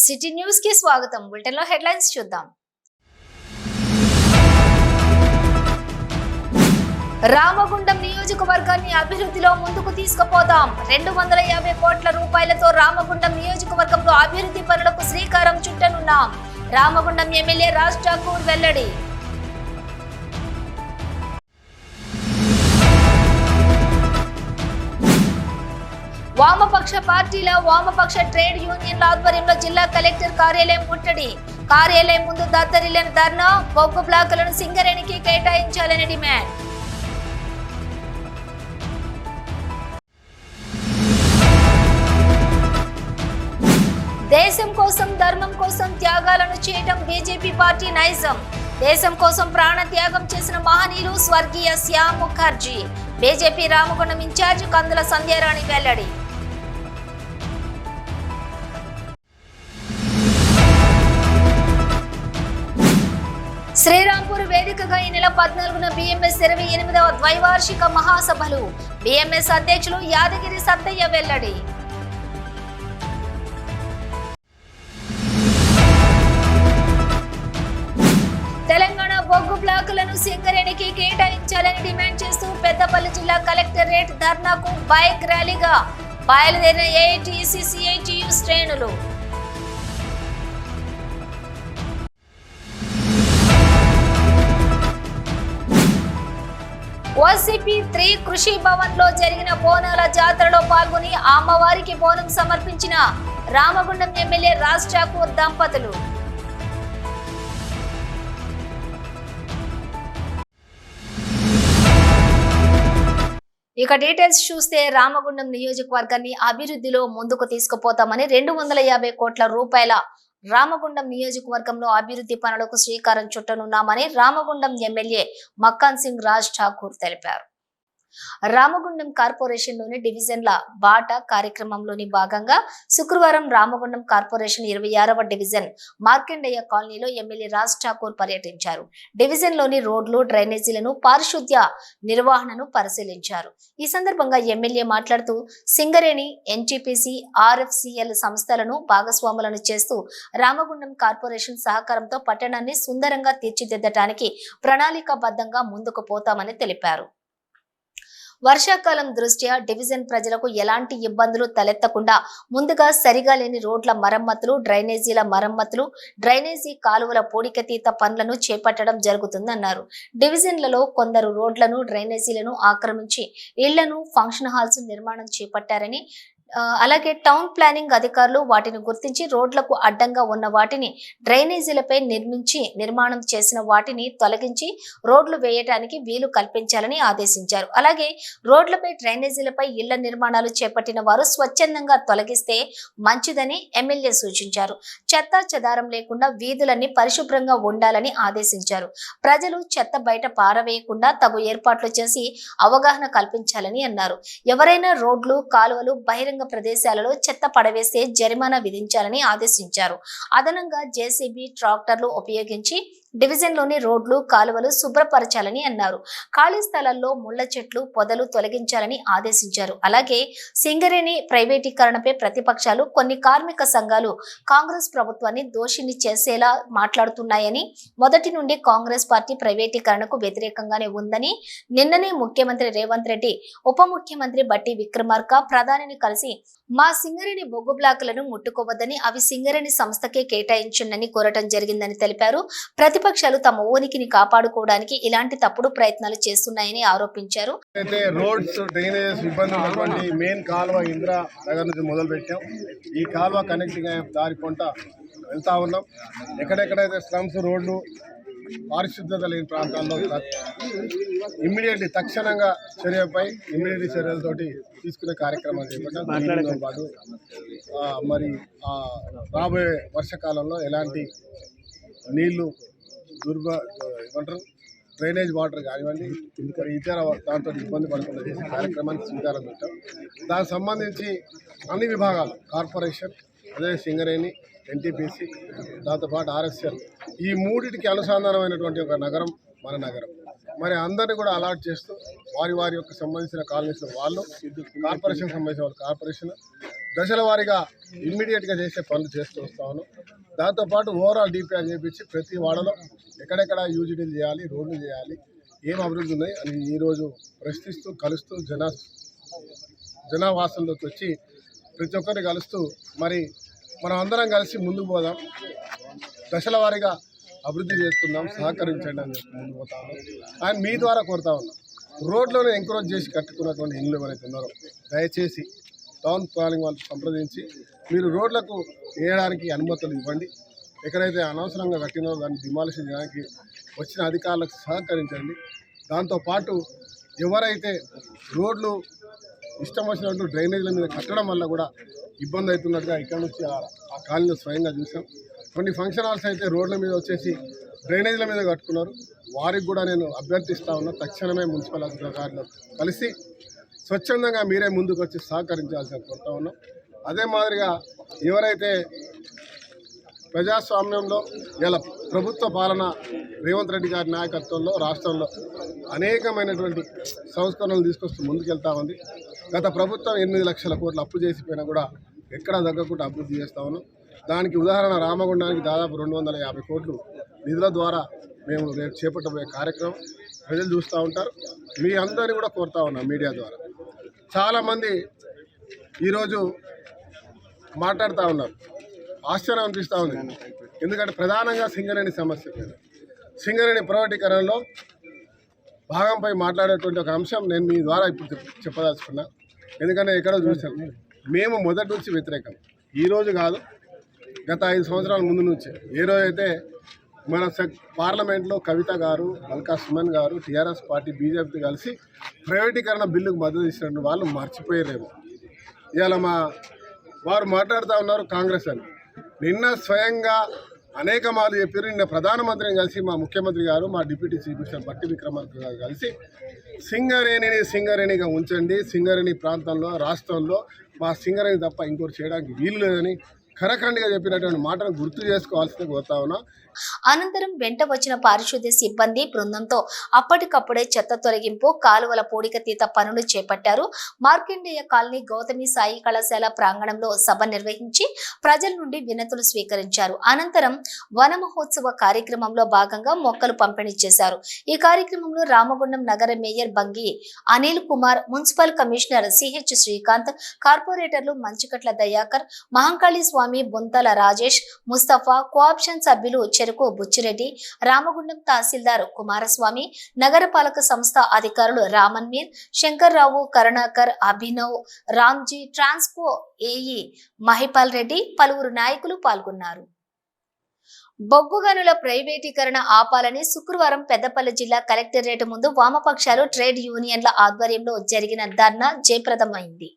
City news కి స్వాగతం. Bulletin లో హెడ్లైన్స్ చూద్దాం. రామగుండం నియోజకవర్గాన్ని అభివృద్ధిలో ముందుకు తీసుకుపోతాం. 250 కోట్ల రూపాయలతో రామగుండం నియోజకవర్గంలో అభివృద్ధి పనులకు శ్రీకారం చుట్టనున్నాం. రామగుండం ఎమ్మెల్యే రాజ్ ఠాకూర్ వెల్లడి. వామపక్ష పార్టీల వామపక్ష ట్రేడ్ యూనియన్ల ఆధ్వర్యంలో జిల్లా కలెక్టర్ కార్యాలయం ముట్టడి. కార్యాలయం ముందు దత్తరిల్లిన ధర్నా, బొగ్గు బ్లాకులను సింగరేణికి కేటాయించాలని డిమాండ్. దేశం కోసం ధర్మం కోసం త్యాగాలను చేయటం బీజేపీ పార్టీ నైజం. దేశం కోసం ప్రాణ త్యాగం చేసిన మహనీయులు స్వర్గీయ శ్యామ్ ముఖర్జీ. బీజేపీ రామగుండం ఇన్ఛార్జ్ కందుల సంధ్యారాణి వెల్లడి. శ్రీరాంపూర్ వేదికగా ఈ నెల 14న బిఎంఎస్ 28వ ద్వైవార్షిక మహాసభలు. బిఎంఎస్ అధ్యక్షులు యాదగిరి సత్తయ్య వెల్లడి. తెలంగాణ బొగ్గు బ్లాకులను సింగరేణికి కేటాయించాలని డిమాండ్ చేస్తూ పెద్దపల్లి జిల్లా కలెక్టరేట్ ధర్నాకు బైక్ ర్యాలీగా బయలుదేరిన ఏఐటీసీ సిఐటియు శ్రేణులు. ఓసీపీ 3 కృషి భవన్ లో జరిగిన బోనాల జాతరలో పాల్గొని అమ్మవారికి బోనం సమర్పించిన రామగుండం ఎమ్మెల్యే రాజ్ ఠాకూర్ దంపతులు. ఇక డీటెయిల్స్ చూస్తే రామగుండం నియోజకవర్గాన్ని అభివృద్ధిలో ముందుకు తీసుకుపోతామని 250 కోట్ల రూపాయల రామగుండం నియోజకవర్గంలో అభివృద్ధి పనులకు శ్రీకారం చుట్టనున్నామని రామగుండం ఎమ్మెల్యే మక్కాన్ సింగ్ రాజ్ ఠాకూర్ తెలిపారు. రామగుండం కార్పొరేషన్లోని డివిజన్ల బాట కార్యక్రమంలోని భాగంగా శుక్రవారం రామగుండం కార్పొరేషన్ 26వ డివిజన్ మార్కండేయ కాలనీలో ఎమ్మెల్యే రాజ్ ఠాకూర్ పర్యటించారు. డివిజన్లోని రోడ్లు, డ్రైనేజీలను, పారిశుద్ధ్య నిర్వహణను పరిశీలించారు. ఈ సందర్భంగా ఎమ్మెల్యే మాట్లాడుతూ సింగరేణి, ఎన్టీపీసీ, ఆర్ఎఫ్సిఎల్ సంస్థలను భాగస్వాములను చేస్తూ రామగుండం కార్పొరేషన్ సహకారంతో పట్టణాన్ని సుందరంగా తీర్చిదిద్దటానికి ప్రణాళికాబద్ధంగా ముందుకు పోతామని తెలిపారు. వర్షాకాలం దృష్ట్యా డివిజన్ ప్రజలకు ఎలాంటి ఇబ్బందులు తలెత్తకుండా ముందుగా సరిగా లేని రోడ్ల మరమ్మతులు, డ్రైనేజీల మరమ్మతులు, డ్రైనేజీ కాలువల పూడికతీత పనులను చేపట్టడం జరుగుతుందన్నారు. డివిజన్లలో కొందరు రోడ్లను, డ్రైనేజీలను ఆక్రమించి ఇళ్లను, ఫంక్షన్ హాల్స్ నిర్మాణం చేపట్టారని, అలాగే టౌన్ ప్లానింగ్ అధికారులు వాటిని గుర్తించి రోడ్లకు అడ్డంగా ఉన్న వాటిని డ్రైనేజీలపై నిర్మాణం చేసిన వాటిని తొలగించి రోడ్లు వేయడానికి వీలు కల్పించాలని ఆదేశించారు. అలాగే రోడ్లపై, డ్రైనేజీలపై ఇళ్ల నిర్మాణాలు చేపట్టిన వారు స్వచ్ఛందంగా తొలగిస్తే మంచిదని ఎమ్మెల్యే సూచించారు. చెత్త చెదారం లేకుండా వీధులన్నీ పరిశుభ్రంగా ఉండాలని ఆదేశించారు. ప్రజలు చెత్త బయట పారవేయకుండా తగు ఏర్పాట్లు చేసి అవగాహన కల్పించాలని అన్నారు. ఎవరైనా రోడ్లు, కాలువలు, బహిరంగ ప్రదేశాలలో చెత్త పడవేస్తే జరిమానా విధించాలని ఆదేశించారు. అదనంగా జేసీబీ, ట్రాక్టర్లు ఉపయోగించి డివిజన్లోని రోడ్లు, కాలువలు శుభ్రపరచాలని అన్నారు. ఖాళీ స్థలాల్లో ముళ్ల చెట్లు, పొదలు తొలగించాలని ఆదేశించారు. అలాగే సింగరేణి ప్రైవేటీకరణపై ప్రతిపక్షాలు, కొన్ని కార్మిక సంఘాలు కాంగ్రెస్ ప్రభుత్వాన్ని దోషిని చేసేలా మాట్లాడుతున్నాయని, మొదటి నుండి కాంగ్రెస్ పార్టీ ప్రైవేటీకరణకు వ్యతిరేకంగానే ఉందని, నిన్ననే ముఖ్యమంత్రి రేవంత్ రెడ్డి, ఉప ముఖ్యమంత్రి బట్టి విక్రమార్క ప్రధానిని కలిసి మా సింగరేణి బొగ్గు బ్లాకులను ముట్టుకోవద్దని, అవి సింగరేణి సంస్థకే కేటాయించండి కోరటం జరిగిందని తెలిపారు. ప్రతిపక్షాలు తమ ఉనికిని కాపాడుకోవడానికి ఇలాంటి తప్పుడు ప్రయత్నాలు చేస్తున్నాయని ఆరోపించారు. రోడ్స్, డ్రైనేజెస్ ఇబ్బంది ఉన్నటువంటి మెయిన్ కాలువ ఇంద్రా నగర్ నుంచి మొదలు పెట్టాం. ఈ కాలువ కనెక్టింగ్ దారి కొంట వెళ్తా ఉన్నాం. ఎక్కడెక్కడైతే స్లమ్స్, రోడ్లు, పారిశుద్ధత లేని ప్రాంతాల్లో ఇమ్మీడియట్లీ తక్షణంగా చర్యలతోటి తీసుకునే కార్యక్రమాలు చేపట్టాం. పాటు మరి రాబోయే వర్షాకాలంలో ఎలాంటి నీళ్లు ఏమంటారు డ్రైనేజ్ వాటర్ కానివ్వండి, ఇతర దాంతో ఇబ్బంది పడకుండా చేసే కార్యక్రమాన్ని శ్రీకారం చుట్టాం. దానికి సంబంధించి అన్ని విభాగాలు, కార్పొరేషన్, అదే సింగరేణి, ఎన్టీపీసీ, దాంతోపాటు ఆర్ఎస్ఎల్, ఈ మూడింటికి అనుసంధానమైనటువంటి ఒక నగరం మన నగరం. మరి అందరినీ కూడా అలాట్ చేస్తూ వారి యొక్క సంబంధించిన కాలనీస్లో వాళ్ళు, కార్పొరేషన్ సంబంధించిన వాళ్ళు కార్పొరేషన్, దశల వారీగా ఇమ్మీడియట్గా చేసే పనులు చేస్తూ వస్తా ఉన్నాం. దాంతోపాటు ఓవరాల్ డిపిఆర్ చేయించి ప్రతి వాడలో ఎక్కడెక్కడ యూజిడీలు చేయాలి, రోడ్లు చేయాలి, ఏం అభివృద్ధి ఉన్నాయి అని ఈరోజు ప్రశ్నిస్తూ కలుస్తూ జనావాసంలోకి వచ్చి ప్రతి ఒక్కరిని కలుస్తూ మరి మనం అందరం కలిసి ముందుకు పోదాం, దశల వారీగా అభివృద్ధి చేసుకుందాం, సహకరించండి అని చెప్పి ముందుకు పోతా ఉన్నాం. ఆయన మీ ద్వారా కోరుతా ఉన్నాం, రోడ్లను ఎంకరేజ్ చేసి కట్టుకున్నటువంటి ఇళ్ళు ఎవరైతే ఉన్నారో దయచేసి టౌన్ ప్లానింగ్ వాళ్ళు సంప్రదించి మీరు రోడ్లకు వేయడానికి అనుమతులు ఇవ్వండి. ఎక్కడైతే అనవసరంగా కట్టినో దాన్ని డిమాలిషన్ చేయడానికి వచ్చిన అధికారులకు సహకరించండి. దాంతోపాటు ఎవరైతే రోడ్లు ఇష్టం వచ్చినట్టు డ్రైనేజీల మీద కట్టడం వల్ల కూడా ఇబ్బంది అవుతున్నట్టుగా ఇక్కడ నుంచి ఆ కాలనీలో స్వయంగా చూసాం. కొన్ని ఫంక్షన్ హాల్స్ అయితే రోడ్ల మీద వచ్చేసి డ్రైనేజీల మీద కట్టుకున్నారు. వారికి కూడా నేను అభ్యర్థిస్తా ఉన్నా, తక్షణమే మున్సిపల్ అధికారులు కలిసి స్వచ్ఛందంగా మీరే ముందుకు వచ్చి సహకరించాల్సిన కోరుతా ఉన్నాం. అదే మాదిరిగా ఎవరైతే ప్రజాస్వామ్యంలో ఇలా ప్రభుత్వ పాలన రేవంత్ రెడ్డి గారి నాయకత్వంలో రాష్ట్రంలో అనేకమైనటువంటి సంస్కరణలు తీసుకొస్తూ ముందుకెళ్తా ఉంది. గత ప్రభుత్వం 8 లక్షల కోట్లు అప్పు చేసిపోయినా కూడా ఎక్కడా తగ్గకుండా అభివృద్ధి చేస్తా ఉన్నాం. దానికి ఉదాహరణ రామగుండానికి దాదాపు 250 కోట్లు నిధుల ద్వారా మేము రేపు చేపట్టబోయే కార్యక్రమం ప్రజలు చూస్తూ ఉంటారు. మీ అందరినీ కూడా కోరుతా ఉన్నాం మీడియా ద్వారా. చాలామంది ఈరోజు మాట్లాడుతూ ఉన్నారు, ఆశ్చర్యం అనిపిస్తూ ఉంది. ఎందుకంటే ప్రధానంగా సింగరేణి సమస్య, సింగరేణి ప్రైవేటీకరణలో భాగంపై మాట్లాడేటువంటి ఒక అంశం నేను మీ ద్వారా ఇప్పుడు చెప్పదలుచుకున్నా. ఎందుకంటే ఎక్కడో చూసాం, మేము మొదటి నుంచి వ్యతిరేకం, ఈరోజు కాదు గత 5 సంవత్సరాల ముందు నుంచి. ఏ రోజైతే మన పార్లమెంట్లో కవిత గారు, మల్కా సుమన్ గారు, టీఆర్ఎస్ పార్టీ, బీజేపీ కలిసి ప్రైవేటీకరణ బిల్లుకు మద్దతు ఇచ్చినట్టు వాళ్ళు మర్చిపోయారేమో. ఇవాళ వారు మాట్లాడుతూ ఉన్నారు కాంగ్రెస్ అని. నిన్న స్వయంగా అనేక మార్లు చెప్పారు. నిన్న ప్రధానమంత్రిని కలిసి మా ముఖ్యమంత్రి గారు, మా డిప్యూటీ చీఫ్ మినిస్టర్ బట్టి విక్రమార్క గారు కలిసి సింగరేణిగా ఉంచండి, సింగరేణి ప్రాంతంలో రాష్ట్రంలో మా సింగరేణి తప్ప ఇంకోటి చేయడానికి వీలు లేదని ఖరఖండిగా చెప్పినటువంటి మాటను గుర్తు చేసుకోవాల్సింది కోరుతా ఉన్నా. అనంతరం వెంట వచ్చిన పారిశుద్ధ్య సిబ్బంది బృందంతో అప్పటికప్పుడే చెత్త తొలగింపు, కాలువల పూడికతీత పనులు చేపట్టారు. మార్కండేయ కాలనీ గౌతమి సాయి కళాశాల ప్రాంగణంలో సభ నిర్వహించి ప్రజల నుండి వినతులు స్వీకరించారు. అనంతరం వన మహోత్సవ కార్యక్రమంలో భాగంగా మొక్కలు పంపిణీ చేశారు. ఈ కార్యక్రమంలో రామగుండం నగర mayor Bangi Anil Kumar, municipal commissioner CH Srikanth, కార్పొరేటర్లు మంచికట్ల దయాకర్, మహంకాళి స్వామి, బొంతల రాజేష్, ముస్తఫా, కోఆప్షన్ సభ్యులు చెరుకు బుచ్చిరెడ్డి, రామగుండం తహసీల్దార్ కుమారస్వామి, నగరపాలక సంస్థ అధికారులు రామన్మీర్, శంకర్రావు, కరుణాకర్, అభినవ్, రామ్జీ, ట్రాన్స్కో ఏఈ మహిపాల్ రెడ్డి, పలువురు నాయకులు పాల్గొన్నారు. బొగ్గు గనుల ప్రైవేటీకరణ ఆపాలని శుక్రవారం పెద్దపల్లి జిల్లా కలెక్టరేట్ ముందు వామపక్షాలు, ట్రేడ్ యూనియన్ల ఆధ్వర్యంలో జరిగిన ధర్నా జయప్రదమైంది.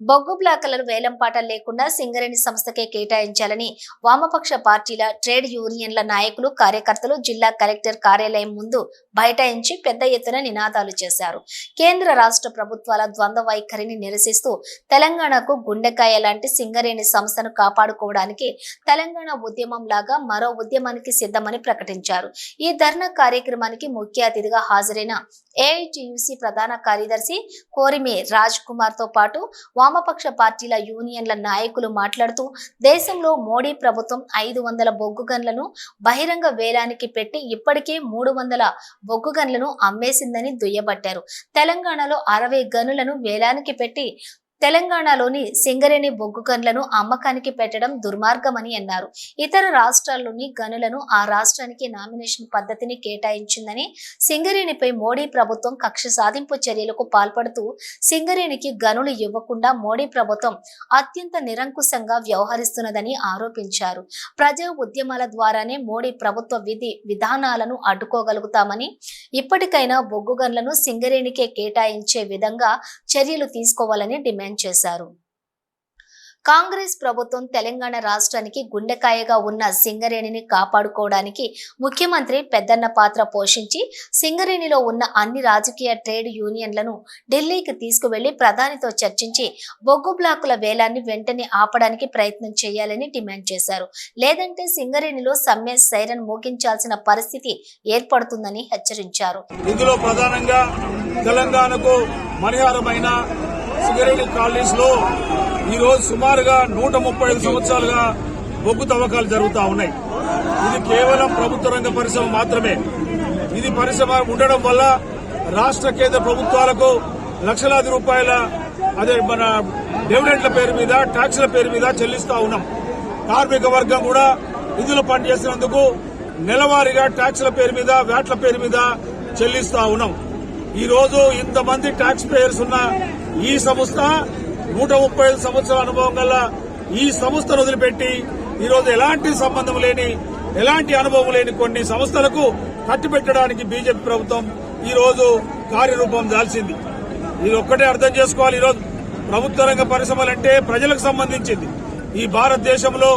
బొగ్గు బ్లాకులను వేలంపాట లేకుండా సింగరేణి సంస్థకే కేటాయించాలని వామపక్ష పార్టీల, ట్రేడ్ యూనియన్ల నాయకులు, కార్యకర్తలు జిల్లా కలెక్టర్ కార్యాలయం ముందు బైఠాయించి పెద్ద ఎత్తున నినాదాలు చేశారు. కేంద్ర రాష్ట్ర ప్రభుత్వాల ద్వంద్వ వైఖరిని నిరసిస్తూ తెలంగాణకు గుండెకాయ లాంటి సింగరేణి సంస్థను కాపాడుకోవడానికి తెలంగాణ ఉద్యమం లాగా మరో ఉద్యమానికి సిద్ధమని ప్రకటించారు. ఈ ధర్నా కార్యక్రమానికి ముఖ్య అతిథిగా హాజరైన ఏఐటియుసి ప్రధాన కార్యదర్శి కోరిమి రాజ్ కుమార్ తో పాటు వామపక్ష పార్టీల, యూనియన్ల నాయకులు మాట్లాడుతూ దేశంలో మోడీ ప్రభుత్వం 500 బొగ్గు గన్లను బహిరంగ వేలానికి పెట్టి ఇప్పటికే 300 బొగ్గు గన్లను అమ్మేసిందని దుయ్యబట్టారు. తెలంగాణలో 60 గనులను వేలానికి పెట్టి తెలంగాణలోని సింగరేణి బొగ్గు గనులను అమ్మకానికి పెట్టడం దుర్మార్గమని అన్నారు. ఇతర రాష్ట్రాల్లోని గనులను ఆ రాష్ట్రానికి నామినేషన్ పద్ధతిని కేటాయించిందని, సింగరేణిపై మోడీ ప్రభుత్వం కక్ష సాధింపు చర్యలకు పాల్పడుతూ సింగరేణికి గనులు ఇవ్వకుండా మోడీ ప్రభుత్వం అత్యంత నిరంకుశంగా వ్యవహరిస్తున్నదని ఆరోపించారు. ప్రజా ఉద్యమాల ద్వారానే మోడీ ప్రభుత్వ విధానాలను అడ్డుకోగలుగుతామని, ఇప్పటికైనా బొగ్గు గనులను సింగరేణికే కేటాయించే విధంగా చర్యలు తీసుకోవాలని డిమాండ్ చేశారు. కాంగ్రెస్ ప్రభుత్వం తెలంగాణ రాష్ట్రానికి గుండెకాయగా ఉన్న సింగరేణిని కాపాడుకోవడానికి ముఖ్యమంత్రి పెద్దన్న పాత్ర పోషించి సింగరేణిలో ఉన్న అన్ని రాజకీయ, ట్రేడ్ యూనియన్లను ఢిల్లీకి తీసుకువెళ్లి ప్రధానితో చర్చించి బొగ్గు బ్లాకుల వేలాన్ని వెంటనే ఆపడానికి ప్రయత్నం చేయాలని డిమాండ్ చేశారు. లేదంటే సింగరేణిలో సమ్మె సైరన్ మోగించాల్సిన పరిస్థితి ఏర్పడుతుందని హెచ్చరించారు. ఇందులో ప్రధానంగా తెలంగాణకు మణిహారమైన సింగరేణి కాలనీస్ లో ఈ రోజు సుమారుగా 135 సంవత్సరాలుగా బొగ్గు తవ్వకాలు జరుగుతూ ఉన్నాయి. ఇది కేవలం ప్రభుత్వ రంగ పరిశ్రమ మాత్రమే. ఇది పరిశ్రమ ఉండడం వల్ల రాష్ట్ర కేంద్ర ప్రభుత్వాలకు లక్షలాది రూపాయల మన డివిడెండ్ల పేరు మీద, ట్యాక్సుల పేరు మీద చెల్లిస్తా ఉన్నాం. కార్మిక వర్గం కూడా ఇందులో పనిచేసినందుకు నెలవారీగా ట్యాక్సుల పేరు మీద, వ్యాట్ల పేరు మీద చెల్లిస్తా ఉన్నాం. ఈ రోజు ఇంతమంది ట్యాక్స్ పేయర్స్ ఉన్న ఈ సంస్థ 135 సంవత్సరాల అనుభవం గల ఈ సంస్థను వదిలిపెట్టి ఈ రోజు ఎలాంటి సంబంధం లేని, ఎలాంటి అనుభవం లేని కొన్ని సంస్థలకు కట్టిపెట్టడానికి బీజేపీ ప్రభుత్వం ఈ రోజు కార్యరూపం దాల్చింది. ఇది ఒక్కటే అర్థం చేసుకోవాలి. ఈరోజు ప్రభుత్వ రంగ పరిశ్రమలంటే ప్రజలకు సంబంధించింది. ఈ భారతదేశంలో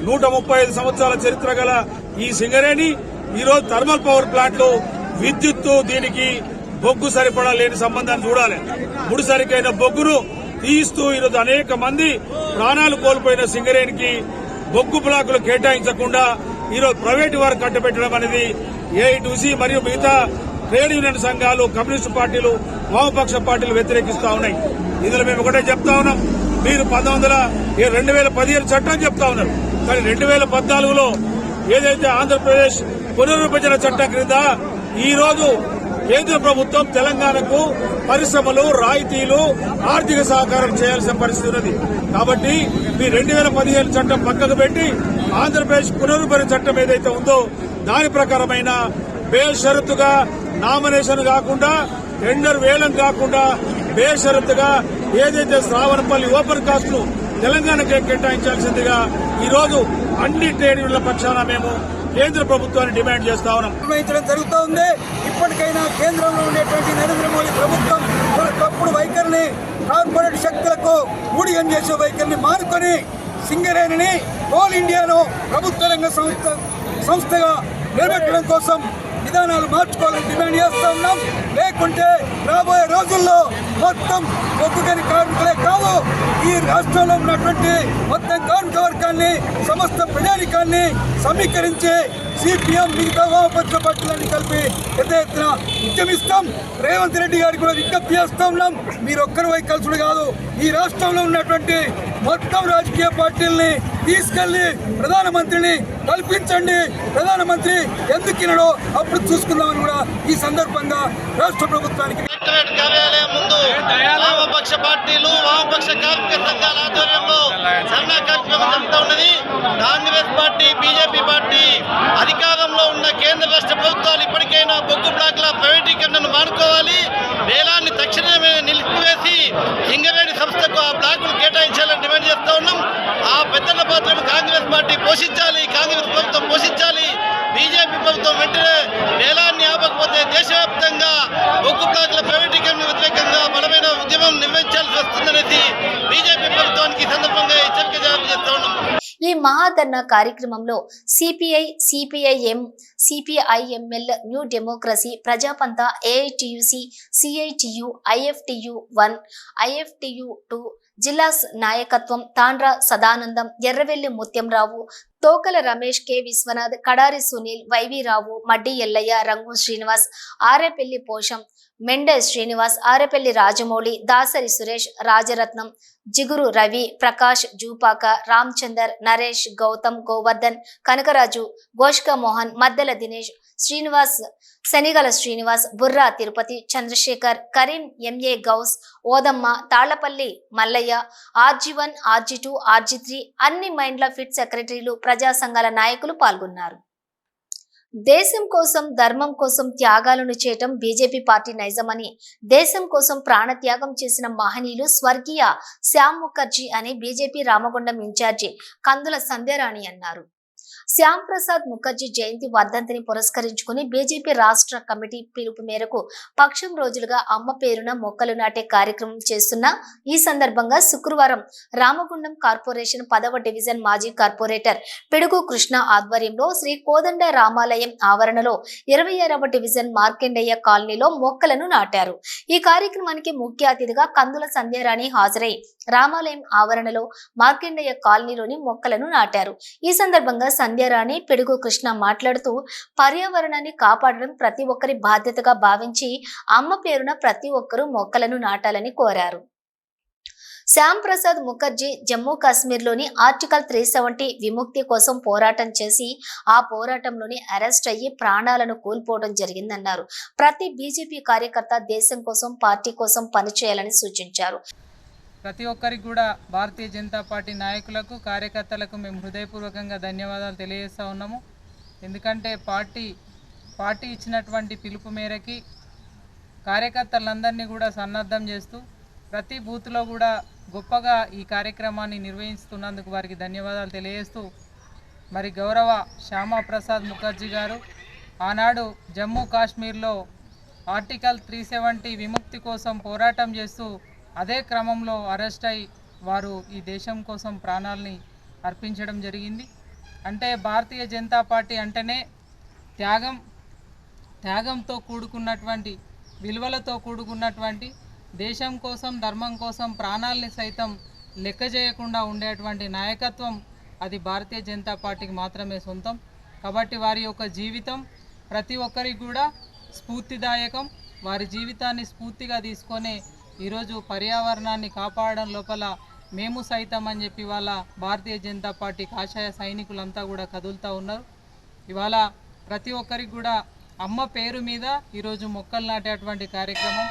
135 సంవత్సరాల చరిత్ర గల ఈ సింగరేణి ఈరోజు థర్మల్ పవర్ ప్లాంట్లు విద్యుత్తు దీనికి బొగ్గు సరిపడా లేని సంబంధాన్ని చూడాలి. ముడిసరికైన బొగ్గును తీస్తూ ఈరోజు అనేక మంది ప్రాణాలు కోల్పోయిన సింగరేణికి బొగ్గు బ్లాకులు కేటాయించకుండా ఈరోజు ప్రైవేటు వారు కట్టబెట్టడం అనేది ఏఐటీసీ మరియు మిగతా ట్రేడ్ యూనియన్ సంఘాలు, కమ్యూనిస్టు పార్టీలు, వామపక్ష పార్టీలు వ్యతిరేకిస్తా ఉన్నాయి. ఇందులో మేము ఒకటే చెప్తా ఉన్నాం. మీరు 2015 చట్టం చెప్తా ఉన్నారు, కానీ 2014లో ఏదైతే ఆంధ్రప్రదేశ్ పునర్విభజన చట్టం క్రింద ఈ రోజు కేంద్ర ప్రభుత్వం తెలంగాణకు పరిశ్రమలు, రాయితీలు, ఆర్థిక సహకారం చేయాల్సిన పరిస్థితి ఉన్నది. కాబట్టి మీ 2015 చట్టం పక్కకు పెట్టి ఆంధ్రప్రదేశ్ పునర్విభజన చట్టం ఏదైతే ఉందో దాని ప్రకారమైన బేషరతుగా నామినేషన్ కాకుండా, టెండర్ వేలం కాకుండా బేషరతుగా ఏదైతే శ్రావణపల్లి ఓపెన్ కాస్ట్ ను తెలంగాణకే కేటాయించాల్సిందిగా ఈ రోజు అన్ని ట్రేడ్ యూనియన్ల పక్షాన మేము కేంద్ర ప్రభుత్వాన్ని డిమాండ్ చేస్తా ఉన్నాం. నిర్వహించడం జరుగుతూ ఉంది. ఇప్పటికైనా కేంద్రంలో ఉండేటువంటి నరేంద్ర మోడీ ప్రభుత్వం తప్పుడు వైఖరిని, కార్పొరేట్ శక్తులకు ఊడిగం చేసే వైఖరిని మానుకొని సింగరేణిని కోల్ ఇండియాను ప్రభుత్వ రంగ సంస్థగా నిలబెట్టడం కోసం విధానాలు మార్చుకోవాలని డిమాండ్ చేస్తా ఉన్నాం. లేకుంటే రాబోయే రోజుల్లో మొత్తం బొగ్గుగని కార్మికులే కాదు, ఈ రాష్ట్రంలో ఉన్నటువంటి మొత్తం కార్మిక వర్గాన్ని, సమస్త ప్రజానికాన్ని సమీకరించి సిపిఎం, మిగతా వామపక్ష పార్టీలన్నీ కలిపి పెద్ద ఎత్తున ఉద్యమిస్తాం. రేవంత్ రెడ్డి గారికి కూడా విజ్ఞప్తి చేస్తా ఉన్నాం. మీరు ఒక్కరు వైకల్సుడు కాదు, ఈ రాష్ట్రంలో ఉన్నటువంటి మొత్తం రాజకీయ పార్టీల్ని తీసుకెళ్లి ప్రధానమంత్రిని కల్పించండి. ప్రధానమంత్రి ఎందుకు వినడో అప్పుడు చూసుకుందామని కూడా ఈ సందర్భంగా రాష్ట్ర ప్రభుత్వానికి కార్యాలయం ముందు వామపక్ష పార్టీలు, వామపక్ష కార్మిక సంఘాల ఆధ్వర్యంలో ధర్నా కార్యక్రమం జరుగుతూ ఉన్నది. కాంగ్రెస్ పార్టీ, బీజేపీ పార్టీ అధికారంలో ఉన్న కేంద్ర రాష్ట్ర ప్రభుత్వాలు ఇప్పటికైనా బొగ్గు బ్లాక్ల ప్రైవేటీకరణను మానుకోవాలి. వేలాన్ని తక్షణమే నిలిపివేసి సింగరేణి సంస్థకు ఆ బ్లాకులు కేటాయించాలని డిమాండ్ చేస్తూ ఉన్నాం. ఆ పెద్దల పాత్రను కాంగ్రెస్ పార్టీ పోషించాలి, కాంగ్రెస్ ప్రభుత్వం పోషించాలి. బీజేపీ ప్రభుత్వం వెంటనే వేలాన్ని ఆపకపోతే దేశవ్యాప్తంగా బొగ్గు బ్లాకుల ప్రైవేటీకరణ వ్యతిరేకంగా బలమైన ఉద్యమం నిర్వహించాల్సి వస్తుందనేసి బీజేపీ ప్రభుత్వానికి సందర్భంగా హెచ్చరిక జారీ చేస్తా ఉన్నాం. ఈ మహాధర్నా కార్యక్రమంలో CPI, CPIM, CPIML, new democracy, Prajapantha, AITUC, CITU, IFTU-1, IFTU-2 జిల్లా నాయకత్వం Tandra Sadanandam, Erravelli Muthyamrao, Thokala Ramesh, K Vishwanath, Kadari Sunil, YV Rao, Maddi Ellaiah, Rangu Srinivas, Arepalli Posham, Mendes Srinivas, Arepalli Rajamouli, Dasari Suresh, Rajaratnam, Jiguru Ravi, Prakash, Jupaka, Ramachandar, Naresh, Gautam, Govardhan, Kanakaraju, Goshka Mohan, Maddela Dinesh, Srinivas, Shanigala Srinivas, Burra Tirupati, Chandrashekar, Karim, MA Gous, Odamma, Tallapalli Mallaiah, RG1, RG2, RG3 అన్ని మైండ్ల ఫిట్ సెక్రటరీలు, ప్రజా సంఘాల నాయకులు పాల్గొన్నారు. దేశం కోసం, ధర్మం కోసం త్యాగాలను చేయటం బీజేపీ పార్టీ నైజమని, దేశం కోసం ప్రాణత్యాగం చేసిన మహనీయులు స్వర్గీయ శ్యామ్ ముఖర్జీ అని బీజేపీ రామగుండం ఇన్ఛార్జి కందుల సంధ్యారాణి అన్నారు. శ్యామ్ ప్రసాద్ ముఖర్జీ జయంతి వర్ధంతిని పురస్కరించుకుని బీజేపీ రాష్ట్ర కమిటీ పిలుపు మేరకు పక్షం రోజులుగా అమ్మ పేరున మొక్కలు నాటే కార్యక్రమం చేస్తున్న ఈ సందర్భంగా శుక్రవారం రామగుండం కార్పొరేషన్ 10వ డివిజన్ మాజీ కార్పొరేటర్ పిడుగు కృష్ణ ఆధ్వర్యంలో శ్రీ కోదండ రామాలయం ఆవరణలో 26వ డివిజన్ మార్కండేయ కాలనీలో మొక్కలను నాటారు. ఈ కార్యక్రమానికి ముఖ్య అతిథిగా కందుల సంధ్యారాణి హాజరై రామాలయం ఆవరణలో మార్కండేయ కాలనీలోని మొక్కలను నాటారు. ఈ సందర్భంగా సంధ్యారాణి, పిడుగు కృష్ణ మాట్లాడుతూ పర్యావరణాన్ని కాపాడడం ప్రతి ఒక్కరి బాధ్యతగా భావించి అమ్మ పేరున ప్రతి ఒక్కరూ మొక్కలను నాటాలని కోరారు. శ్యామ్ ప్రసాద్ ముఖర్జీ జమ్మూ కాశ్మీర్లోని ఆర్టికల్ 370 విముక్తి కోసం పోరాటం చేసి ఆ పోరాటంలోని అరెస్ట్ అయ్యి ప్రాణాలను కోల్పోవడం జరిగిందన్నారు. ప్రతి బీజేపీ కార్యకర్త దేశం కోసం, పార్టీ కోసం పనిచేయాలని సూచించారు. ప్రతి ఒక్కరికి కూడా భారతీయ జనతా పార్టీ నాయకులకు, కార్యకర్తలకు మేము హృదయపూర్వకంగా ధన్యవాదాలు తెలియజేస్తూ ఉన్నాము. ఎందుకంటే పార్టీ ఇచ్చినటువంటి పిలుపు మేరకి కార్యకర్తలందరినీ కూడా సన్నద్ధం చేస్తూ ప్రతి బూత్లో కూడా గొప్పగా ఈ కార్యక్రమాన్ని నిర్వహిస్తున్నందుకు వారికి ధన్యవాదాలు తెలియజేస్తూ, మరి గౌరవ శ్యామా ప్రసాద్ ముఖర్జీ గారు ఆనాడు జమ్మూ కాశ్మీర్లో ఆర్టికల్ 370 విముక్తి కోసం పోరాటం చేస్తూ అదే క్రమంలో అరెస్ట్ అయి వారు ఈ దేశం కోసం ప్రాణాలని అర్పించడం జరిగింది. అంటే భారతీయ జనతా పార్టీ అంటేనే త్యాగంతో కూడుకున్నటువంటి, విలువలతో కూడుకున్నటువంటి, దేశం కోసం, ధర్మం కోసం ప్రాణాలని సైతం లెక్క చేయకుండా ఉండేటువంటి నాయకత్వం అది భారతీయ జనతా పార్టీకి మాత్రమే సొంతం. కాబట్టి వారి యొక్క జీవితం ప్రతి ఒక్కరికి కూడా స్ఫూర్తిదాయకం. వారి జీవితాన్ని స్ఫూర్తిగా తీసుకొని ఈరోజు పర్యావరణాన్ని కాపాడడం లోపల మేము సైతం అని చెప్పి వాళ్ళ భారతీయ జనతా పార్టీ కాషాయ సైనికులంతా కూడా కదులుతూ ఉన్నారు. ఇవాళ ప్రతి ఒక్కరికి కూడా అమ్మ పేరు మీద ఈరోజు మొక్కలు నాటేటువంటి కార్యక్రమం.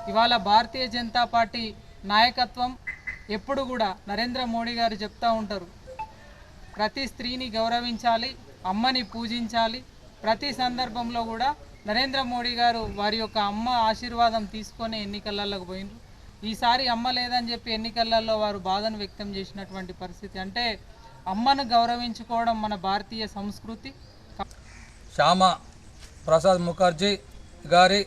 ఇవాళ భారతీయ జనతా పార్టీ నాయకత్వం ఎప్పుడు కూడా నరేంద్ర మోడీ గారు చెప్తూ ఉంటారు, ప్రతి స్త్రీని గౌరవించాలి, అమ్మని పూజించాలి. ప్రతి సందర్భంలో కూడా నరేంద్ర మోడీ గారు వారి యొక్క అమ్మ ఆశీర్వాదం తీసుకొని ఎన్నికలలోకి పోయినారు. ఈసారి అమ్మ లేదని చెప్పి ఎన్నికలలో వారు బాధను వ్యక్తం చేసినటువంటి పరిస్థితి. అంటే అమ్మను గౌరవించుకోవడం మన భారతీయ సంస్కృతి. శ్యామా ప్రసాద్ ముఖర్జీ గారి